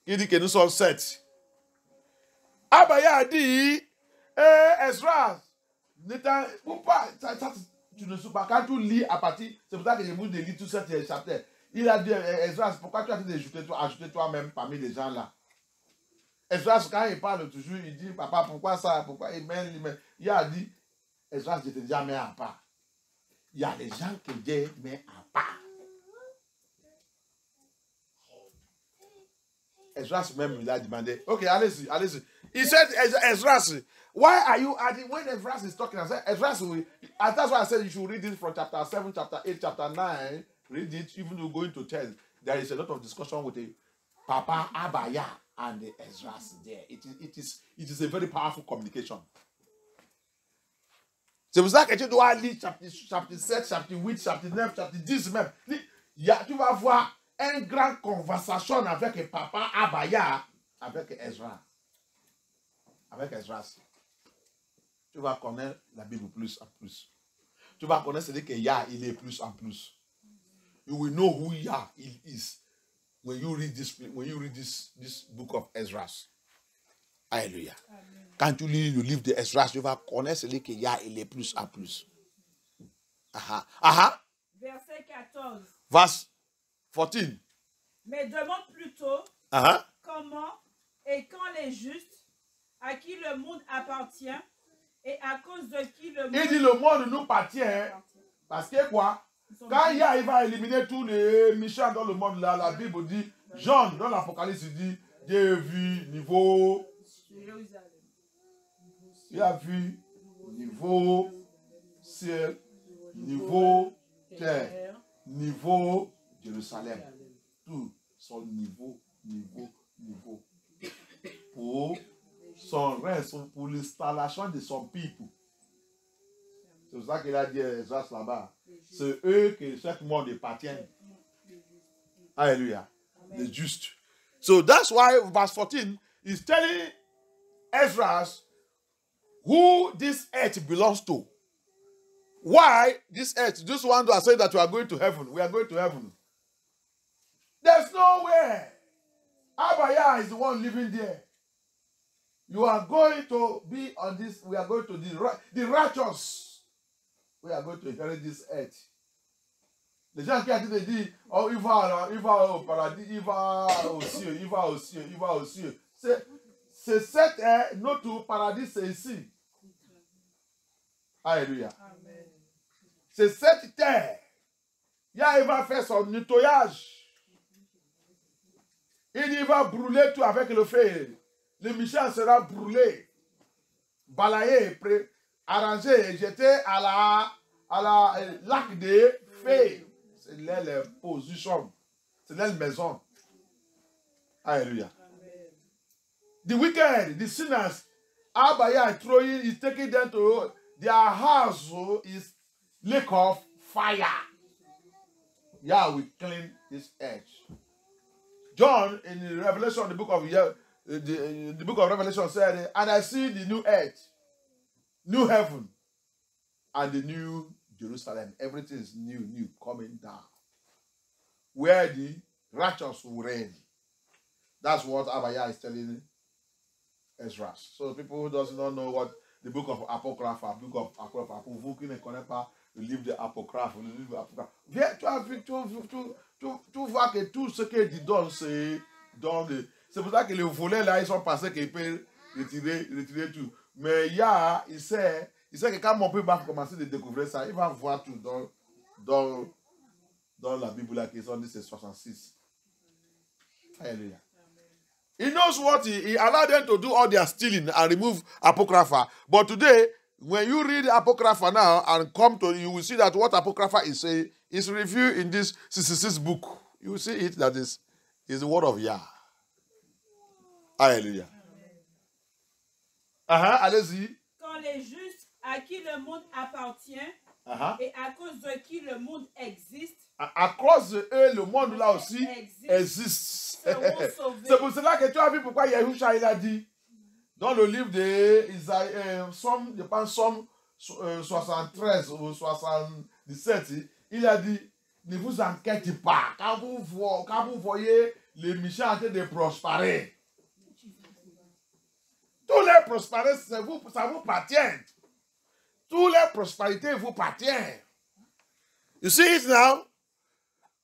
Qui dit que nous sommes 7. Abaya a dit, Ezra, pourquoi tu ne sais pas, quand tu lis à partir, c'est pour ça que je vous lis tout ce chapitre. Il a dit, Ezra, pourquoi tu as dit ajouter toi-même parmi les gens là? Ezra, quand il parle toujours, il dit, papa, pourquoi ça? Pourquoi il a dit, Ezra, je t'ai déjà mis à part. Il y a des gens qui Dieu met à part. Ezra même, il a demandé, ok, allez-y, allez-y. He said, Ezra, why are you adding, when Ezra is talking, I said, Ezra, that's why I said you should read it from chapter 7, chapter 8, chapter 9, read it, even though going to 10. There is a lot of discussion with the Papa Abaya and the Ezra there. It is a very powerful communication. C'est pour ça que tu dois lire chapitre 7, chapitre 8, chapitre 9, chapitre 10 même. Tu vas voir une grande conversation avec Papa Abaya, avec Ezra. Avec Ezra. Tu vas connaître la Bible plus en plus. Tu vas connaître celui que Yah, il est plus en plus. You will know who Yah is when you read this book of Ezra. Alléluia. Quand tu lis le livre de Esdras, tu vas connaître celui qu'il y a, il est plus à plus. Verset 14. Verse 14. Mais demande plutôt comment et quand les justes, à qui le monde appartient, et à cause de qui le monde... Il dit le monde nous appartient. Parce que quoi? Quand il va éliminer tous les méchants dans le monde là, la Bible dit, Jean dans l'Apocalypse dit, Dieu vu niveau... Il a vu niveau ciel, niveau terre, niveau Jérusalem. Tout son niveau. Pour son reste, pour l'installation de son peuple. C'est pour ça qu'il a dit là-bas. C'est eux que chaque monde appartient. Alléluia. Les justes. So that's why verse 14 is telling Ezra who this earth belongs to. Why this earth? This one that say that we are going to heaven. We are going to heaven. There's nowhere. Abaya is the one living there. You are going to be on this. We are going to the righteous. We are going to inherit this earth. Les gens qui ont dit, oh, il va au paradis, il va aux cieux, il va aux cieux, il va aux cieux. C'est cette terre, notre paradis, c'est ici. Alléluia. C'est cette terre. Il va faire son nettoyage. Il y va brûler tout avec le feu. Le méchant sera brûlé, balayé, arrangé, jeté à la lac de feu. C'est la position. C'est la maison. Alléluia. The wicked, the sinners, Abaya is taking them to their house is lake of fire. Yeah, we clean this edge. John in the Revelation, the book of Revelation said, and I see the new earth, new heaven, and the new Jerusalem. Everything is new, coming down. Where the righteous will reign. That's what Abaya is telling Ezra. So people who does not know what the book of Apocrypha, pour vous qui ne connaissez pas le livre de Apocryphe, tu vois que tout ce qu'il dit donne, c'est dans le... C'est pour ça que les volets là, ils sont passés qu'ils peuvent retirer tout. Mais il sait que quand mon peuple va commencer à découvrir ça, il va voir tout dans la Bible là, qui sont dit c'est 66. Alléluia. He knows what he allowed them to do all their stealing and remove Apocrypha. But today, when you read Apocrypha now and come to, you will see that what Apocrypha is saying is reviewed in this 66 book. You will see it that is the word of Yah. Alléluia. Allez-y. Quand les justes à qui le monde appartient et à cause de qui le monde existe, à cause de eux, le monde là aussi existe. C'est pour cela que tu as vu pourquoi Yahusha il a dit dans le livre de Isaïe, je pense Somme 73 ou 77, il a dit, ne vous inquiétez pas, quand vous voyez les méchants en train de prospérer, tous les prospérités, ça vous appartient. Toutes les prospérités vous appartiennent. You see it now?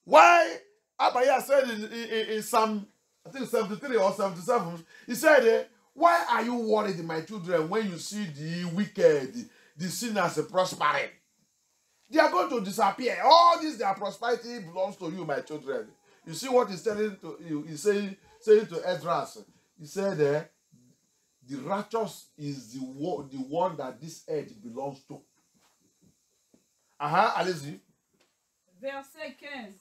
Why Abaya said in Psalm, I think 73 or 77, he said, why are you worried, my children, when you see the wicked, the sinners prospering? They are going to disappear. All this, their prosperity belongs to you, my children. You see what he's telling to you? He's saying to Esdras, he said, the righteous is the one that this earth belongs to. Allez-y. Verset 15.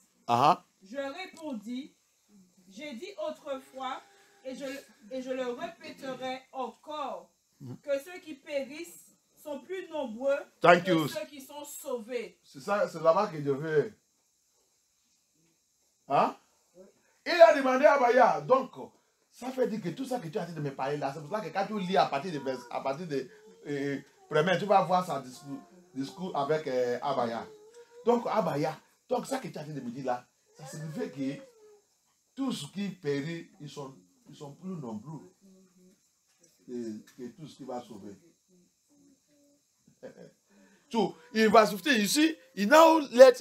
Je répondis, j'ai dit autrefois, et je le répéterai encore, que ceux qui périssent sont plus nombreux que ceux qui sont sauvés. C'est ça, c'est là-bas que je veux. Il a demandé à Abaya, donc, ça fait dire que tout ça que tu as dit de me parler là, c'est pour ça que quand tu lis à partir de premier, tu vas voir son discours avec Abaya. Donc, Abaya, donc ça que tu as dit de me dire là, ça signifie que tous ceux qui périssent, ils sont plus nombreux. que tout ce qui va sauver. So, in verse 15, you see, he now let,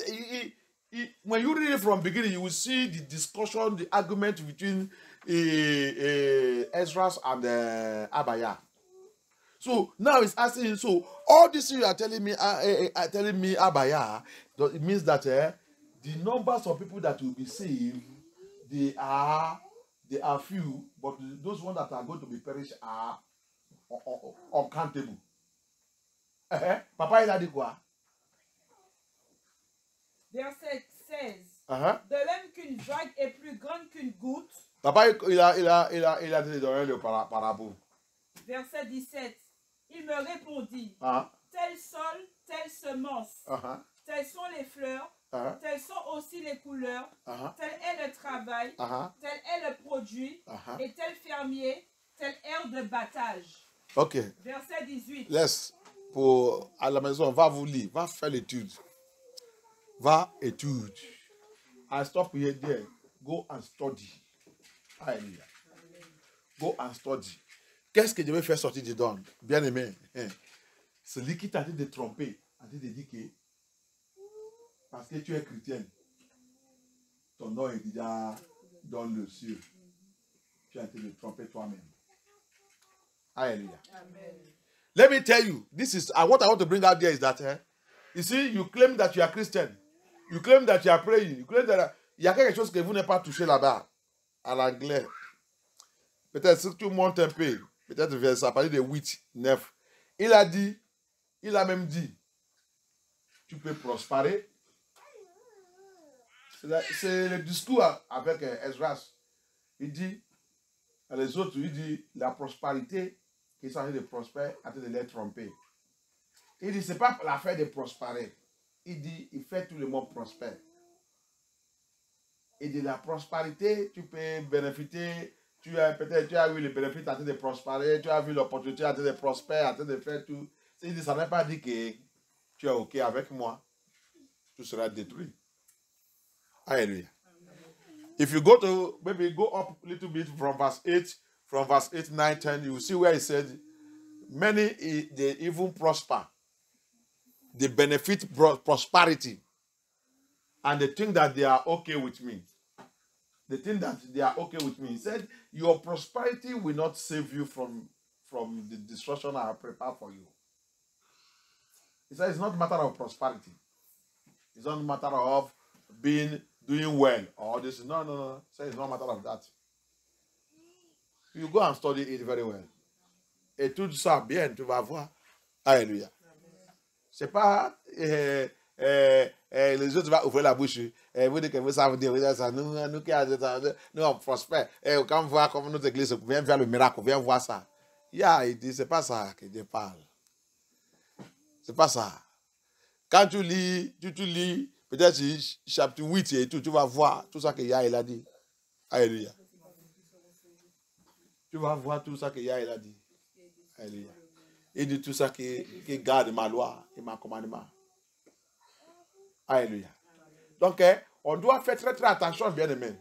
when you read it from beginning, you will see the discussion, the argument between Ezra and Abaya. So now he's asking him, so all this you are telling me, Abaya, it means that the numbers of people that will be saved, they are few, but those ones that are going to be perished are uncountable. Papa, il a dit quoi? Verset 16. De même qu'une vague est plus grande qu'une goutte. Papa, il a donné le parabole. Verset 17. Il me répondit, tel sol, telle semence, telles sont les fleurs, telles sont aussi les couleurs, tel est le travail, tel est le produit, et tel fermier, telle aire de battage. Ok. Verset 18. Laisse, pour à la maison, va vous lire, va faire l'étude. Va étude. I stop here there. Go and study. Hallelujah. Go and study. Qu'est-ce que je vais faire sortir dedans? Bien aimé. Celui qui t'a dit de tromper, a dit de dire que parce que tu es chrétien, ton nom est déjà dans le ciel. Tu as été de tromper toi-même. Hallelujah. Amen. Let me tell you, this is what I want to bring out there is that you see, you claim that you are Christian, you claim that you are praying, you claim that il y a quelque chose que vous n'avez pas touché là-bas, à l'anglais. Peut-être si tu montes un peu, peut-être ça parler de 8, 9. Il a même dit, tu peux prospérer. C'est le discours avec Esdras. Il dit, les autres, il dit, la prospérité qui s'agit de prospérer, a de les tromper. Il dit, ce n'est pas l'affaire de prospérer. Il dit, il fait tout le monde prospère. Et de la prospérité, tu peux bénéficier. Peut-être tu as eu le bénéfice à de prospérer, tu as vu l'opportunité à de prospérer, à de faire tout. Il dit, ça n'est pas dit que tu es OK avec moi. Tu seras détruit. Hallelujah. If you go to, maybe go up a little bit from verse 8, 9, 10, you will see where he said, many, they even prosper. They benefit prosperity. And they think that they are okay with me. They think that they are okay with me. He said, your prosperity will not save you from the destruction I have prepared for you. He said, it's not a matter of prosperity. It's not a matter of doing well. Or this. No. He said, it's not a matter of that. You go and study it very well. Et tout ça bien, tu vas voir. Alléluia. C'est pas les autres vont ouvrir la bouche. Vous dites que vous savez dire, nous on prospère. Quand on voit comme notre église, viens faire le miracle, viens voir ça. Il dit, c'est pas ça que Dieu parle. C'est pas ça. Quand tu lis, peut-être chapitre 8 et tout, tu vas voir tout ça que il a dit. Alléluia. Tu vas voir tout ça que il a dit. Alléluia. Il dit tout ça qui garde ma loi et ma commandement. Alléluia. Donc, on doit faire très très attention, bien aimé.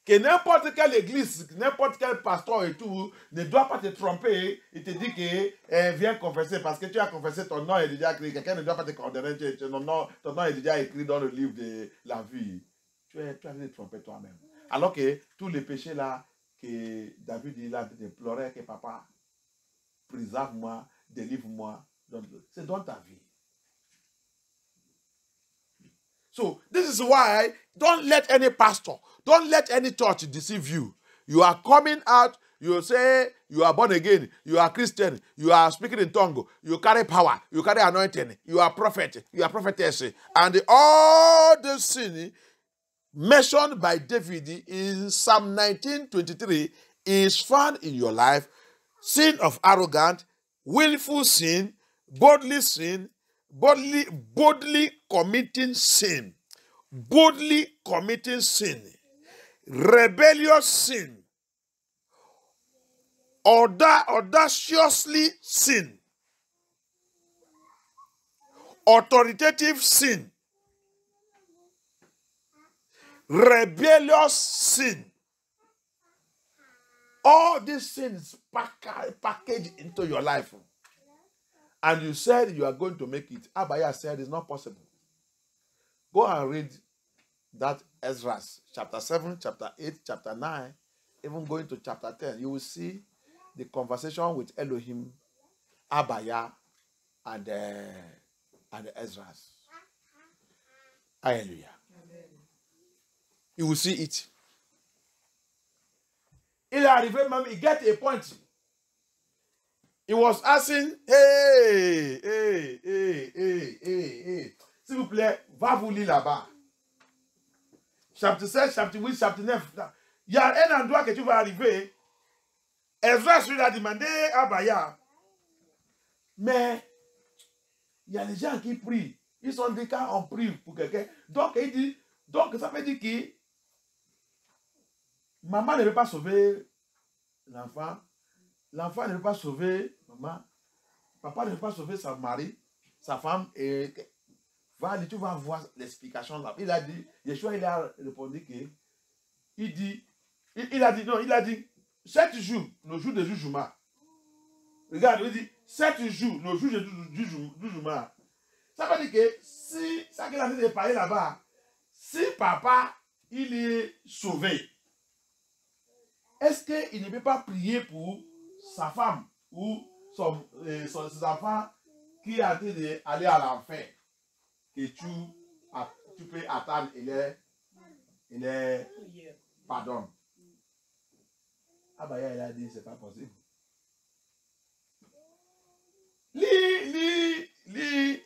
Que n'importe quelle église, n'importe quel pasteur et tout, ne doit pas te tromper et te dire que viens confesser parce que tu as confessé, ton nom est déjà écrit. Quelqu'un ne doit pas te condamner, ton nom est déjà écrit dans le livre de la vie. Tu as te tromper toi-même. Alors que tous les péchés là, que David il a déploré, que papa, préserve-moi, délivre-moi, c'est dans ta vie. So, this is why don't let any pastor, don't let any church deceive you. You are coming out, you say you are born again, you are Christian, you are speaking in tongue, you carry power, you carry anointing, you are prophet, you are prophetess. And all the sin mentioned by David in Psalm 19:23 is found in your life. Sin of arrogance, willful sin, boldly committing sin, rebellious sin, audaciously sin, authoritative sin, rebellious sin, all these things packaged into your life. And you said you are going to make it. Abaya said it's not possible. Go and read that Ezra, chapter 7, chapter 8, chapter 9, even going to chapter 10. You will see the conversation with Elohim, Abaya, and Ezra. Hallelujah. Amen. You will see it. Il est arrivé même, il get a point. He was asking, hey, s'il vous plaît, va vous lire là-bas. Chapitre 7, chapitre 8, chapitre 9. Il y a un endroit que tu vas arriver. Ezra lui a demandé à Abaya. Mais il y a des gens qui prient. Ils sont des cas, on prie pour quelqu'un. Donc, il dit, donc ça veut dire que maman ne veut pas sauver l'enfant. L'enfant ne veut pas sauver maman. Papa ne veut pas sauver sa mari, sa femme. Et tu vas voir l'explication là. Il a dit, Yeshua, il a répondu que, il a dit, 7 jours, nos jours de jugement. Regarde, il dit, 7 jours, nos jours de jugement. Ça veut dire que si, ça qu'il a dit de parler là-bas, si papa, il est sauvé, est-ce qu'il ne peut pas prier pour sa femme ou ses enfants qui a été d'aller à l'enfer, que tu peux attendre et les pardon. Abaya, il a dit, c'est pas possible. Lis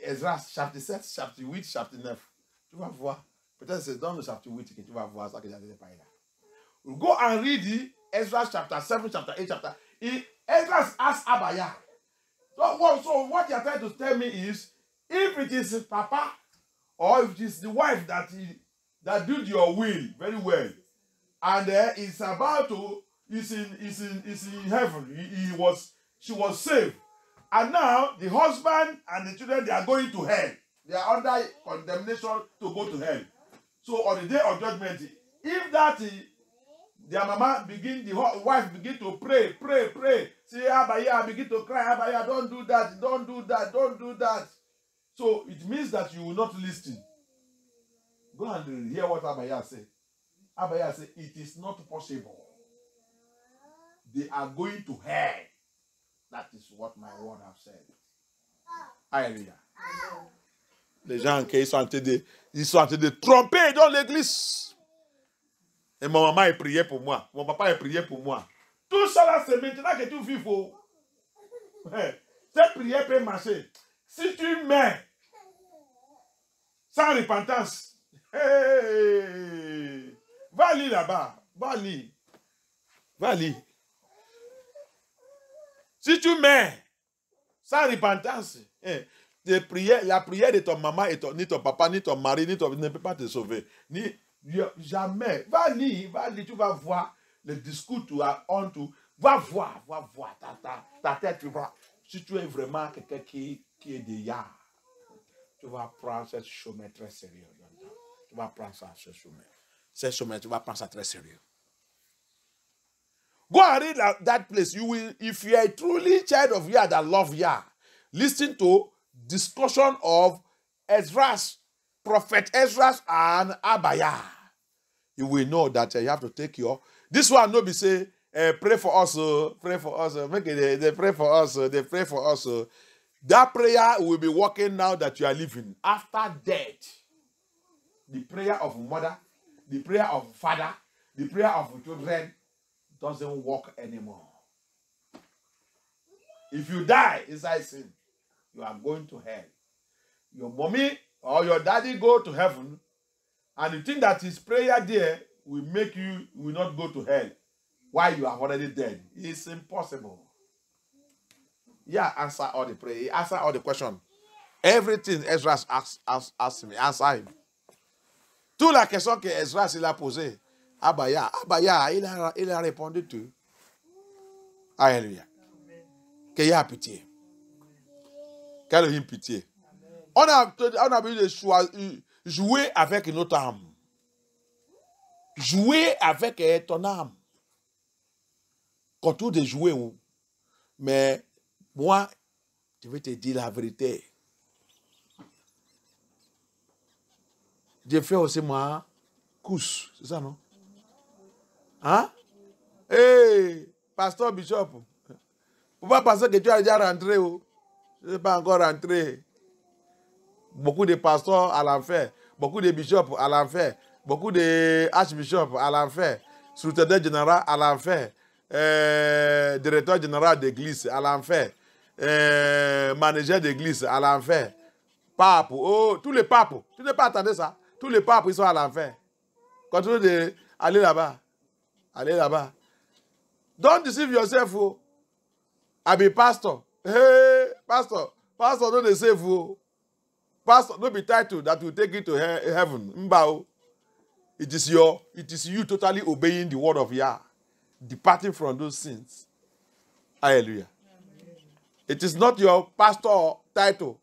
Ezra, chapitre 7, chapitre 8, chapitre 9. Tu vas voir. Peut-être c'est dans le chapitre 8 que tu vas voir ça que j'ai dit par là. Go and read Ezra chapter 7, chapter 8, chapter. Ezra asked Abaya. So what you are trying to tell me is, if it is Papa or if it is the wife that did your will very well, and is about to is in heaven, she was saved, and now the husband and the children, they are going to hell. They are under condemnation to go to hell. So on the day of judgment, if that their mama the wife begin to pray. Say, Abaya, begin to cry, Abaya, don't do that. So it means that you will not listen. Go and hear what Abaya said. Abaya said, it is not possible. They are going to hell. That is what my word have said. Alléluia. Les gens qui sont en train de tromper dans l'église. Et mon maman est prié pour moi. Mon papa est prié pour moi. Tout ça là, c'est maintenant que tu vis faux. Cette prière peut marcher. Si tu mets sans repentance, va lire là-bas. Va lire. Si tu mets sans repentance, la prière de ton maman, ni ton papa, ni ton mari, ne peut pas te sauver. Jamais. Va lire, tu vas voir le discours tu as honte. Va voir ta tête, tu vois. Si tu es vraiment quelqu'un qui est déjà, tu vas prendre ce chemin très sérieux. Tu vas prendre ça, ce chemin. Ce chemin, tu vas prendre ça très sérieux. Go and read that place. You will, if you are a truly child of Yah that love Yah, listen to discussion of Ezra's, Prophet Ezra's and Abaya. You will know that you have to take your. This one no be say pray for us, pray for us. Make it they pray for us, they pray for us. That prayer will be working now that you are living. After death, the prayer of mother, the prayer of father, the prayer of children doesn't work anymore. If you die inside sin, you are going to hell. Your mommy or your daddy go to heaven, and you think that his prayer there will make you will not go to hell while you are already dead. It's impossible. Yeah, answer all the prayer, answer all the questions. Everything Ezra asked me, answer him. Toute la question que Ezra il a posée, Abaya, il a répondu tout. Alléluia. Qu'il y a pitié. Qu'elle ait pitié. On a besoin de jouer avec notre âme. Jouer avec ton âme. Continue de jouer. Mais moi, je vais te dire la vérité. J'ai fait aussi ma couche. C'est ça, non? Hein? Hey, pasteur Bishop. Faut pas penser que tu as déjà rentré. Oh. Je n'ai pas encore rentré. Beaucoup de pasteurs à l'enfer. Beaucoup de bishops à l'enfer. Beaucoup de archbishops à l'enfer. Secrétaire général à l'enfer. Directeur général d'église à l'enfer. Manager d'église à l'enfer. Pape. Oh, tous les papes. Tu n'as pas entendu ça? Tous les papes, ils sont à l'enfer. Continue d'aller là-bas. Allez là-bas. Don't deceive yourself. Oh. I be pastor. Hey, pastor. Pastor, don't deceive you. Pastor, don't be titled that will take you to heaven. Mbao. It is you totally obeying the word of Yah. Departing from those sins. Hallelujah. Amen. It is not your pastor title.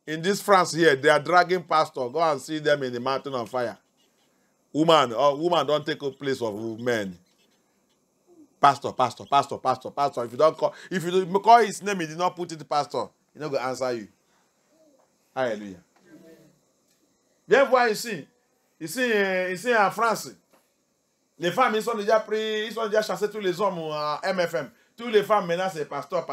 In this France here, they are dragging pastor. Go and see them in the mountain on fire. Woman don't take a place of men. Pastor. If you don't call his name, he did not put it pastor. He's not going to answer you. Alléluia. Viens voir ici. Ici en France. Les femmes, ils sont déjà chassés tous les hommes à MFM. Toutes les femmes, maintenant, c'est pasteur,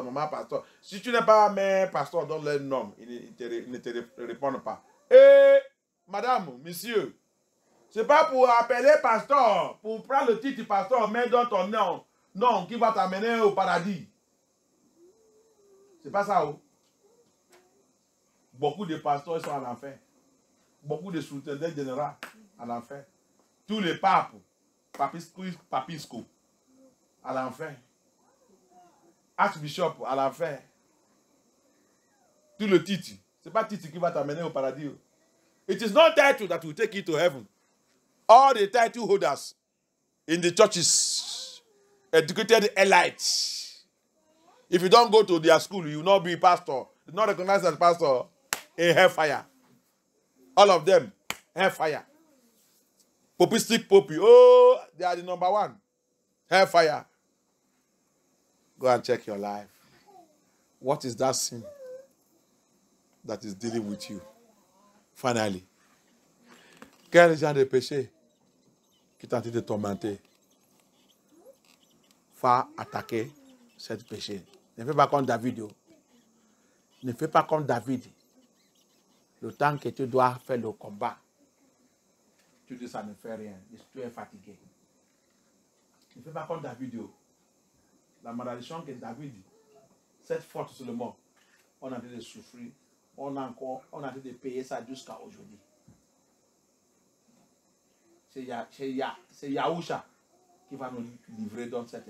maman, pasteur. Si tu n'es pas mère, pasteur, donne-leur un nom. Ils ne te répondent pas. Et, madame, monsieur, c'est pas pour appeler pasteur, pour prendre le titre pasteur, mais dans ton nom, non, qui va t'amener au paradis. C'est pas ça, oh. Beaucoup de pasteurs sont en enfer. Beaucoup de sous-tendants généraux en enfer. Tous les papes, papisco, à l'enfer. Archbishop, à l'enfer. Tout le titre. Ce n'est pas titre qui va t'amener au paradis. It is not title that will take you to heaven. All the title holders in the churches, educated elites. If you don't go to their school, you will not be pastor. You will not recognized as pastor in hellfire. All of them, hellfire. Popistic Poppy. Oh, they are the number one. Hellfire. Go and check your life. What is that sin that is dealing with you? Finally. Quel genre de péché qui tente de tormenter? Faut attaquer ce péché. Ne fais pas comme David. Ne fais pas comme David. Le temps que tu dois faire le combat, tu dis ça ne fait rien. Tu es fatigué. Ne fais pas comme David. La malédiction que David, cette forte seulement, on a de souffrir. On a de payer ça jusqu'à aujourd'hui. C'est Yahusha qui va nous livrer dans cette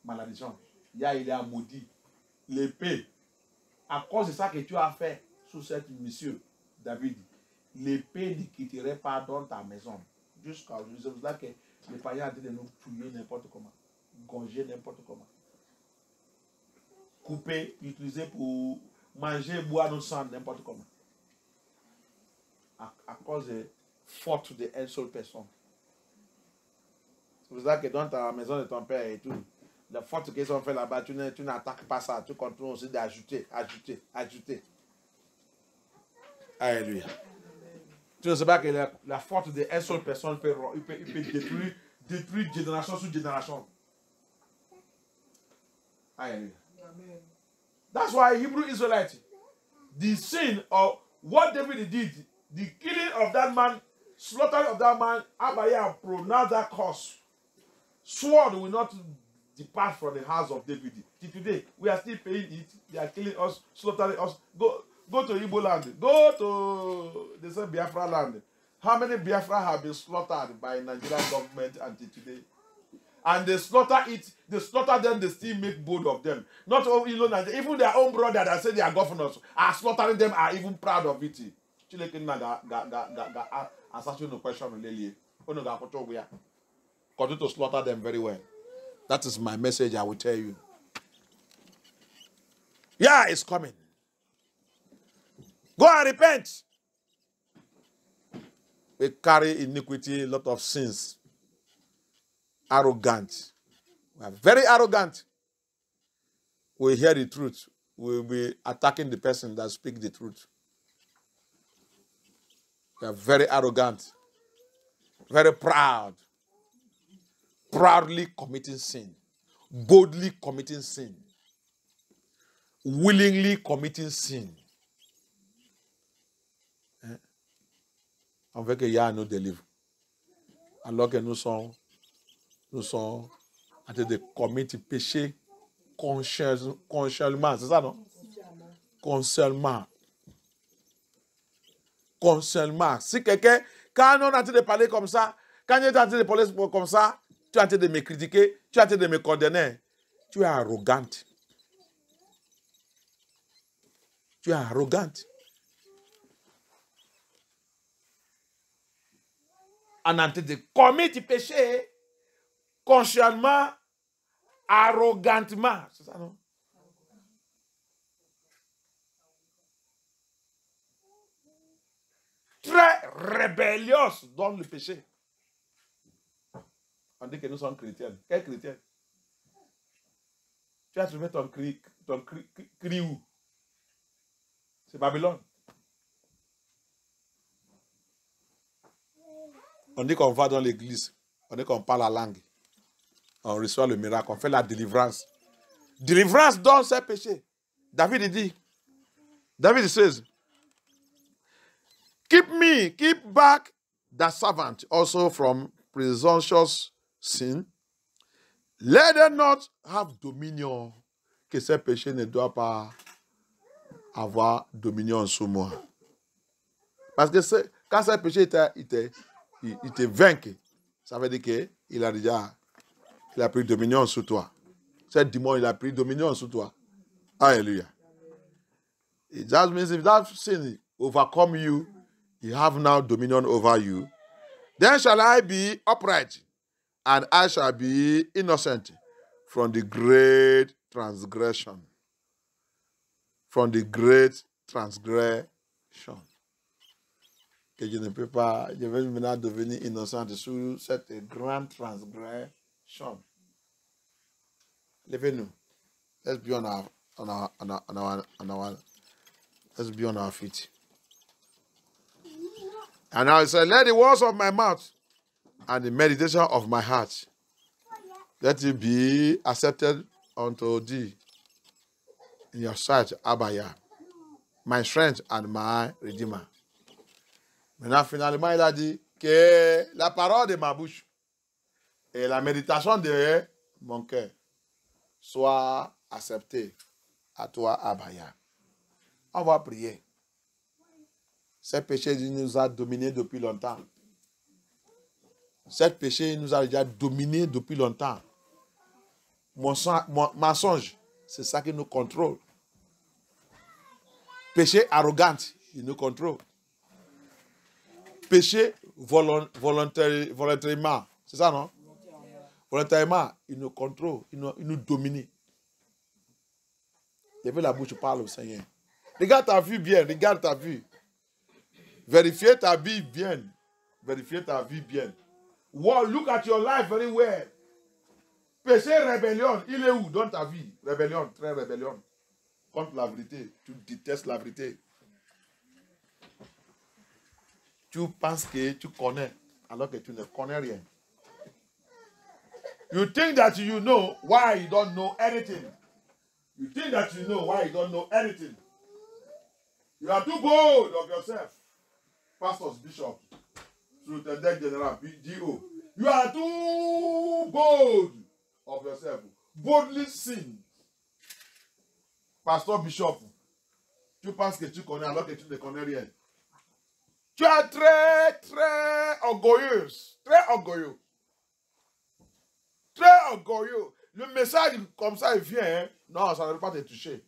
malédiction. Il est maudit. L'épée, à cause de ça que tu as fait sous cette mission, David, l'épée ne quitterait pas dans ta maison. Jusqu'à aujourd'hui. C'est pour ça que les païens ont dit de nous tuer n'importe comment. Gonger n'importe comment. Couper, utiliser pour manger, boire notre sang n'importe comment. À cause de faute d'une seule personne. C'est pour ça que dans ta maison de ton père et tout, la faute qu'ils ont fait là-bas, tu n'attaques pas ça. Tu continues aussi d'ajouter. Alléluia. Tu ne sais pas que la faute d'une seule personne peut détruire génération sur génération. Alléluia. That's why Hebrew Israelites, the sin of what David did, the killing of that man, slaughter of that man, Abaya pronounced that curse. Sword will not depart from the house of David. Till today, we are still paying it. They are killing us, slaughtering us. Go to Igbo land. Go to the Biafra land. How many Biafra have been slaughtered by Nigerian government until today? And they slaughter it. They slaughter them. They still make bold of them. Not only even their own brother that say they are governors are slaughtering them. Are even proud of it. Continue to slaughter them very well. That is my message. I will tell you. Yeah, it's coming. Go and repent. We carry iniquity, a lot of sins. arrogant. We are very arrogant. We hear the truth. We will be attacking the person that speaks the truth. We are very arrogant. Very proud. Proudly committing sin. Boldly committing sin. Willingly committing sin. On veut que Yah nous délivre. Alors que nous sommes en train de commettre péché consciemment. C'est ça, non? Consciemment. Consciemment. Si quelqu'un, quand on est en train de parler comme ça, quand on est en train de parler comme ça, tu es en train de me critiquer, tu es en train de me condamner. Tu es arrogante. Tu es arrogante. En train de commettre péché consciemment, arrogantement. C'est ça, non? Très rébellieux dans le péché. On dit que nous sommes chrétiens. Quel chrétien? Tu as trouvé ton cri où? C'est Babylone. On dit qu'on va dans l'église. On dit qu'on parle la langue. On reçoit le miracle. On fait la délivrance. Délivrance dans ses péchés. David dit. David says, keep back the servant also from presumptuous sin. Let them not have dominion. Que ces péchés ne doivent pas avoir dominion sur moi. Parce que quand ces péchés il te vaincu, ça veut dire qu'il a pris dominion sur toi. Ce démon, il a pris dominion sur toi. Alléluia. It just means if that sin overcome you, you have now dominion over you. Then shall I be upright, and I shall be innocent from the great transgression. From the great transgression. Que je ne peux pas, je vais maintenant devenir innocent sous cette grande transgression. Levez-nous. Let's be on our feet. And now it said, let the words of my mouth and the meditation of my heart, let it be accepted unto thee in your sight, Abba Yah, my strength and my redeemer. Maintenant, finalement, il a dit que la parole de ma bouche et la méditation de mon cœur soient acceptées à toi, Abba Yah. On va prier. Ce péché nous a dominés depuis longtemps. Ce péché nous a déjà dominés depuis longtemps. Mon mensonge, c'est ça qui nous contrôle. Péché arrogant, il nous contrôle. Péché volontairement, c'est ça, non? Volontairement, il nous contrôle, il nous domine. Lève la bouche, parle au Seigneur. Regarde ta vie bien, regarde ta vie. Vérifiez ta vie bien. Vérifiez ta vie bien. Wow, look at your life very well. Péché, rébellion, il est où dans ta vie? Rébellion, très rébellion. Contre la vérité. Tu détestes la vérité. Tu penses que tu connais, alors que tu ne connais rien. You think that you know why you don't know anything. You think that you know why you don't know anything. You are too bold of yourself. Pastors, Bishop, Superintendent General, BGO. You are too bold of yourself. Boldly sin. Pastor, Bishop, tu penses que tu connais alors que tu ne connais rien. Tu es très, très orgueilleuse. Très orgueilleux. Très orgueilleux. Le message comme ça, il vient. Hein? Non, ça ne va pas te toucher.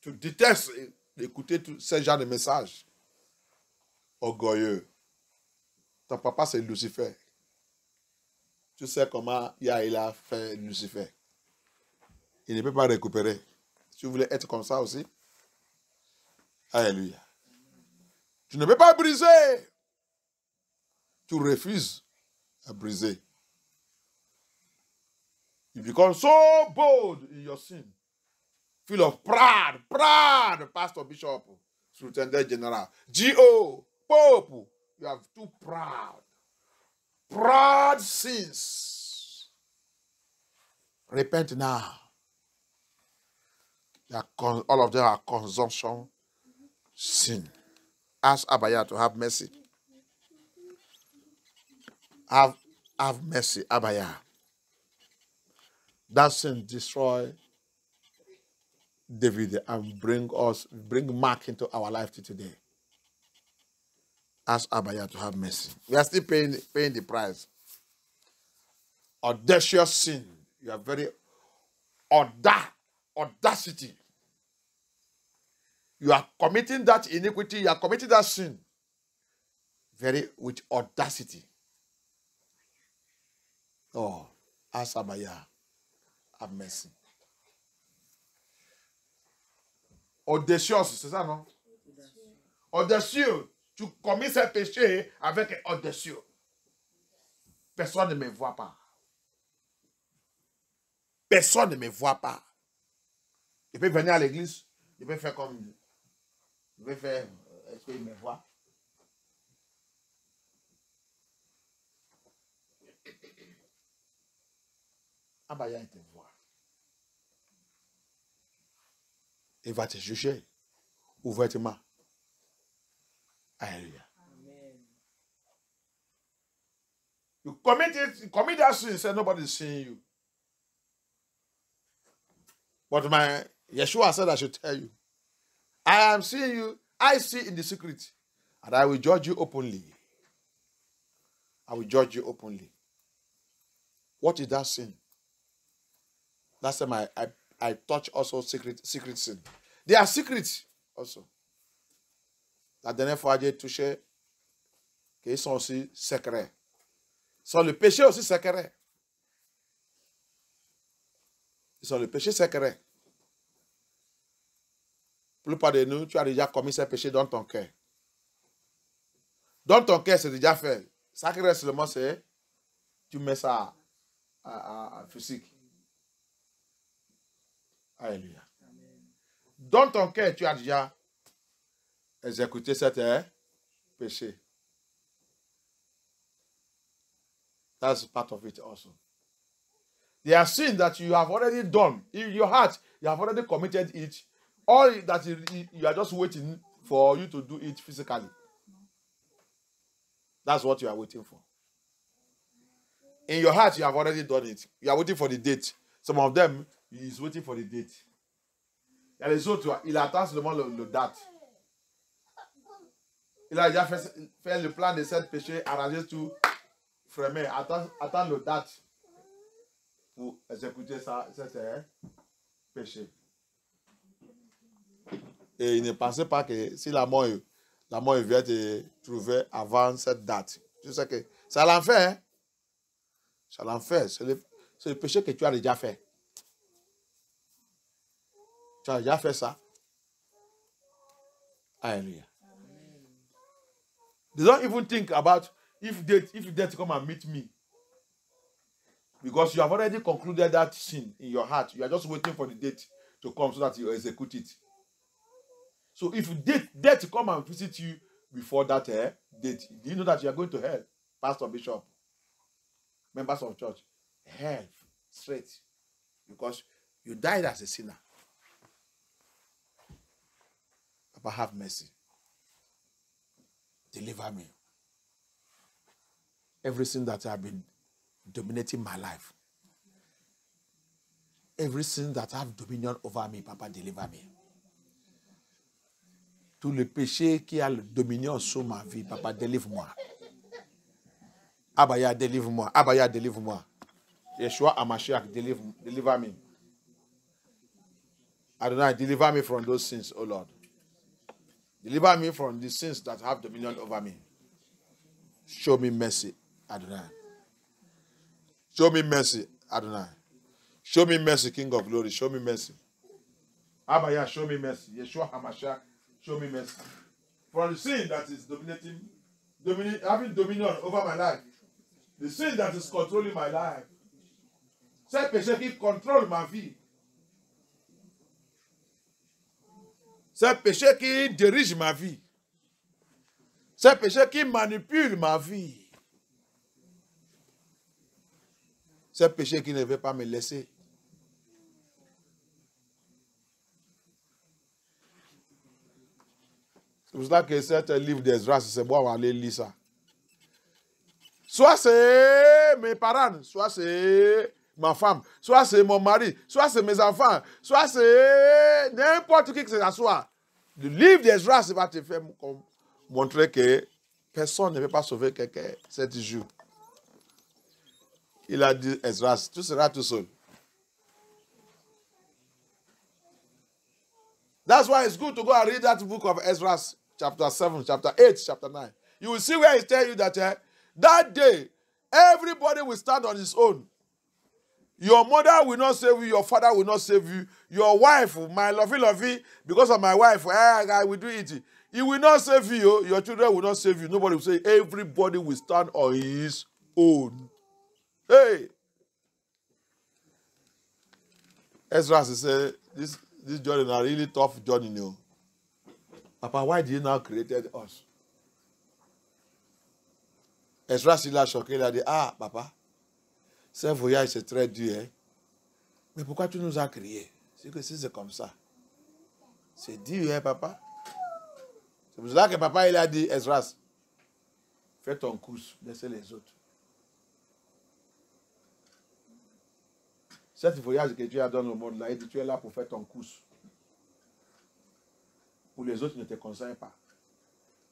Tu détestes d'écouter ce genre de message. Orgueilleux. Ton papa, c'est Lucifer. Tu sais comment il a fait Lucifer. Il ne peut pas récupérer. Si tu voulais être comme ça aussi, alléluia. Tu ne peux pas briser. Tu refuses. brisé. You become so bold in your sin. Full of pride, Pastor Bishop, Superintendent General, G.O., Pope. You are too proud. Proud sins. Repent now. All of them are consumption sin. Ask Abaya to have mercy. Have mercy, Abaya. That sin destroy David and bring Mark into our life today. Ask Abaya to have mercy. We are still paying the price. Audacious sin. You are very audacity. You are committing that iniquity. You are committing that sin. With audacity. Oh, ask Abaya. Have mercy. Audacieux, c'est ça, non? Audacieux. Tu commets ce péché avec audacieux. Personne ne me voit pas. Personne ne me voit pas. Il peut venir à l'église. Il peut faire comme... Il peut faire... Est-ce qu'il me voit? Abaya, il te voit. Il va te juger ouvertement. Alléluia. You commit that sin, say nobody is seeing you. But my Yeshua said I should tell you, I am seeing you, I see in the secret, and I will judge you openly. I will judge you openly. What is that sin? Last time I touch also secret sin. They are secrets also. La dernière fois, j'ai touché qu'ils sont aussi secrets. Ils sont le péché aussi secret. Ils sont le péché secret. La plupart de nous, tu as déjà commis ce péché dans ton cœur. Dans ton cœur, c'est déjà fait. Ça qui reste seulement, c'est tu mets ça à physique. Alléluia. Dans ton cœur, tu as déjà exécuté cet péché. That's part of it also. There are sins that you have already done. In your heart, you have already committed it. All that you are just waiting for you to do it physically. That's what you are waiting for. In your heart, you have already done it. You are waiting for the date. Some of them, he is waiting for the date. Il y a les autres, il attend seulement le date. Il a déjà fait le plan de cet péché, arrangé tout, frémé, attend le date pour exécuter cet péché. Et il ne pensait pas que si la mort vient te trouver avant cette date. Tu sais que ça l'enfer. Hein? Ça l'enfer. C'est le péché que tu as déjà fait. Tu as déjà fait ça. Hallelujah. They don't even think about if death come and meet me. Because you have already concluded that sin in your heart. You are just waiting for the date to come so that you execute it. So if death come and visit you before that date, do you know that you are going to hell? Pastor, Bishop, members of church, hell straight. Because you died as a sinner. Papa, have mercy. Deliver me. Everything that have been dominating my life. Everything that have dominion over me, Papa, deliver me. Tout le péché qui a le dominion sur ma vie, Papa, délivre-moi. Abaya, délivre-moi. Abaya, délivre-moi. Yeshua Amashiach, deliver me. Adonai, deliver me from those sins, O Lord. Deliver me from the sins that have dominion over me. Show me mercy, Adonai. Show me mercy, Adonai. Show me mercy, King of Glory. Show me mercy. Abaya, show me mercy. Yeshua HaMashiach, show me mercy. From the sin that is having dominion over my life. The sin that is controlling my life. C'est le péché qui contrôle ma vie. C'est le péché qui dirige ma vie. C'est le péché qui manipule ma vie. C'est le péché qui ne veut pas me laisser. C'est pour cela que certains livres d'Ezra, c'est bon, on va aller lire ça. Soit c'est mes parents, soit c'est ma femme, soit c'est mon mari, soit c'est mes enfants, soit c'est n'importe qui que ce soit. Le livre d'Ezra, ça va te faire montrer que personne ne peut pas sauver quelqu'un 7 jours. Il a dit, Ezra, tu seras tout seul. That's why it's good to go and read that book of Ezra, chapter 7, chapter 8, chapter 9. You will see where it tells you that that day, everybody will stand on his own. Your mother will not save you, your father will not save you, your wife, my lovey, because of my wife, I will do it. He will not save you, your children will not save you. Nobody will say, everybody will stand on his own. Hey! Ezra said, this journey is a really tough journey, you know. Papa, why did you now create us? Ezra s'il a choqué, il a dit, ah, papa, ce voyage c'est très dur, hein? Mais pourquoi tu nous as créés? C'est que si c'est comme ça. C'est dur, hein, papa? C'est pour cela que papa, il a dit, Ezra, fais ton course, laissez les autres. Cet voyage que tu as dans le monde là, tu es là pour faire ton course. Pour les autres, ne te conseillent pas.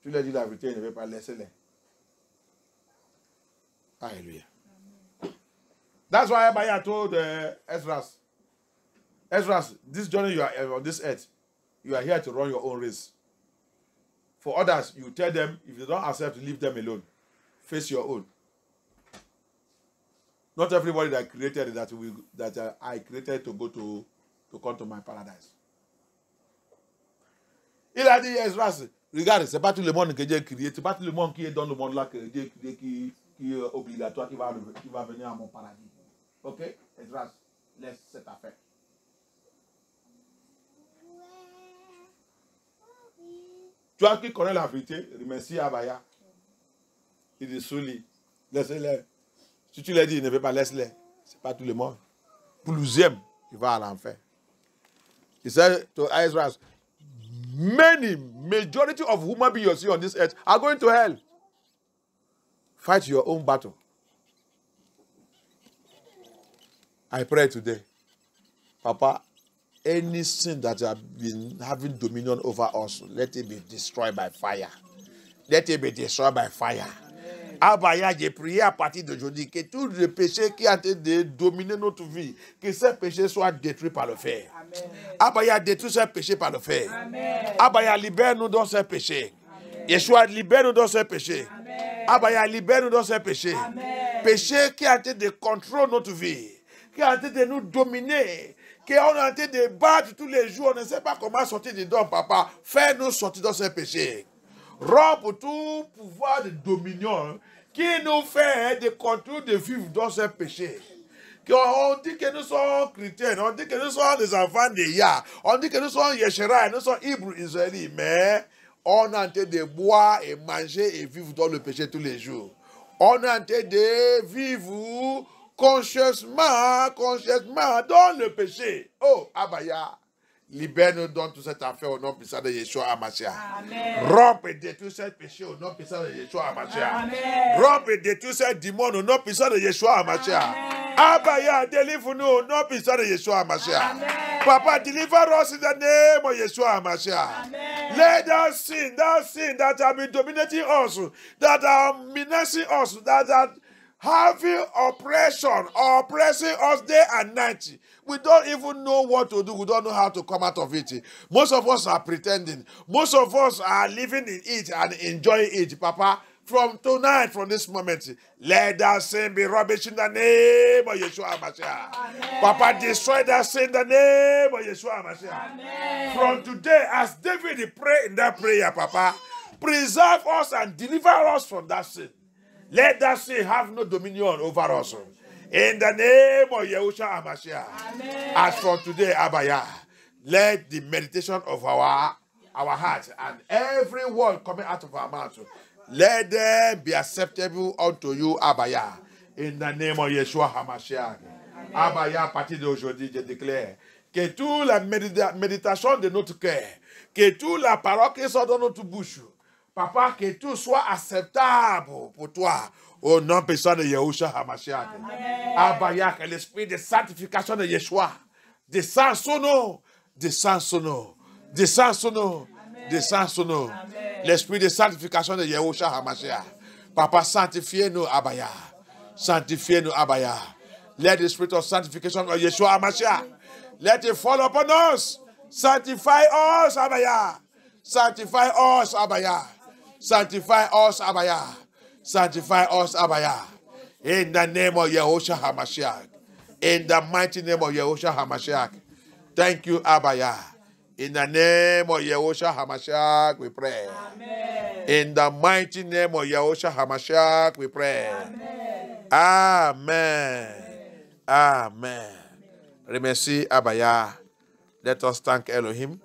Tu leur dis la vérité, ils ne veulent pas, laisser-les. Hallelujah. That's why I told Ezra, this journey you are on this earth, you are here to run your own race. For others, you tell them, if they don't accept, leave them alone. Face your own. Not everybody that created that I created to go to come to my paradise. Il a dit, Ezra, regarde, c'est pas tout le monde que Dieu a créé, c'est pas tout le monde qui est dans le monde là que Dieu a créé qui est obligatoire, qui va venir à mon paradis. Ok? Ezra, laisse cette affaire. Toi qui connais la vérité, remercie Abaya. Il dit, Souli, laissez-les. Si tu l'as dit, il ne veut pas, laisse-les. Ce n'est pas tout le monde. Plusieurs, il va à l'enfer. He said to Ezra, majority of human beings you see on this earth are going to hell. Fight your own battle. I pray today, Papa, any sin that has been having dominion over us, let it be destroyed by fire. Let it be destroyed by fire. Abaya, j'ai prié à partir d'aujourd'hui que tout le péché qui a été de dominer notre vie, que ces péchés soient détruits par le feu. Abaya, détruit ces péchés par le feu. Abaya, libère-nous dans ces péchés. Yeshua, libère-nous dans ces péchés. Abaya, libère-nous dans ces péchés. Péché qui a été de contrôler notre vie, qui a été de nous dominer, qu'on a été de battre tous les jours, on ne sait pas comment sortir dedans, papa. Fais-nous sortir dans ces péchés. Rompe tout pouvoir de dominion qui nous fait de contrôler de vivre dans ce péché. On dit que nous sommes chrétiens, on dit que nous sommes des enfants de Yah, on dit que nous sommes Yeshera, nous sommes Hébreux Israélites, mais on est en train de boire et manger et vivre dans le péché tous les jours. On est en train de vivre conscieusement dans le péché. Oh, Abaya. Libère-nous dans toute cette affaire au nom puissant de Yeshua HaMashiach. Rompe et détruis ce péché au nom puissant de Yeshua HaMashiach. Rompe et détruis ce démon au nom puissant de Yeshua HaMashiach. Abaya, délivre-nous au nom puissant de Yeshua HaMashiach. Papa, deliver us in the name of Yeshua HaMashiach. Let that sin that have been dominating us, that are menacing us, that are having oppressing us day and night. We don't even know what to do. We don't know how to come out of it. Most of us are pretending. Most of us are living in it and enjoying it. Papa, from tonight, from this moment, let that sin be rubbish in the name of Yeshua HaMashiach. Papa, destroy that sin in the name of Yeshua HaMashiach. From today, as David prayed in that prayer, Papa, preserve us and deliver us from that sin. Let that sin have no dominion over us. In the name of Yahushua HaMashiach. As from today, Abaya, let the meditation of our heart and every word coming out of our mouth, let them be acceptable unto you, Abaya. In the name of Yeshua HaMashiach. Abaya, à partir d'aujourd'hui, je déclare que toute la méditation de notre cœur, que toute la parole qui sort de notre bouche, Papa, que tout soit acceptable pour toi, au nom puissant de Yahushua HaMashiach. Abaya, que l'esprit de sanctification de Yeshua descend sur nous, descend sur nous, descend sur nous, descend sur nous. L'esprit de sanctification de Yahushua HaMashiach. Papa, sanctifiez-nous, Abaya. Sanctifiez-nous, Abaya. Let the spirit of sanctification of Yeshua HaMashiach, let it fall upon us. Sanctify us, Abaya. Sanctify us, Abaya. Sanctify us, Abaya. Sanctify us, Abaya. In the name of Yahushua HaMashiach. In the mighty name of Yahushua HaMashiach. Thank you, Abaya. In the name of Yahushua HaMashiach, we pray. Amen. In the mighty name of Yahushua HaMashiach, we pray. Amen. Amen. Amen. Remercie Abaya. Let us thank Elohim.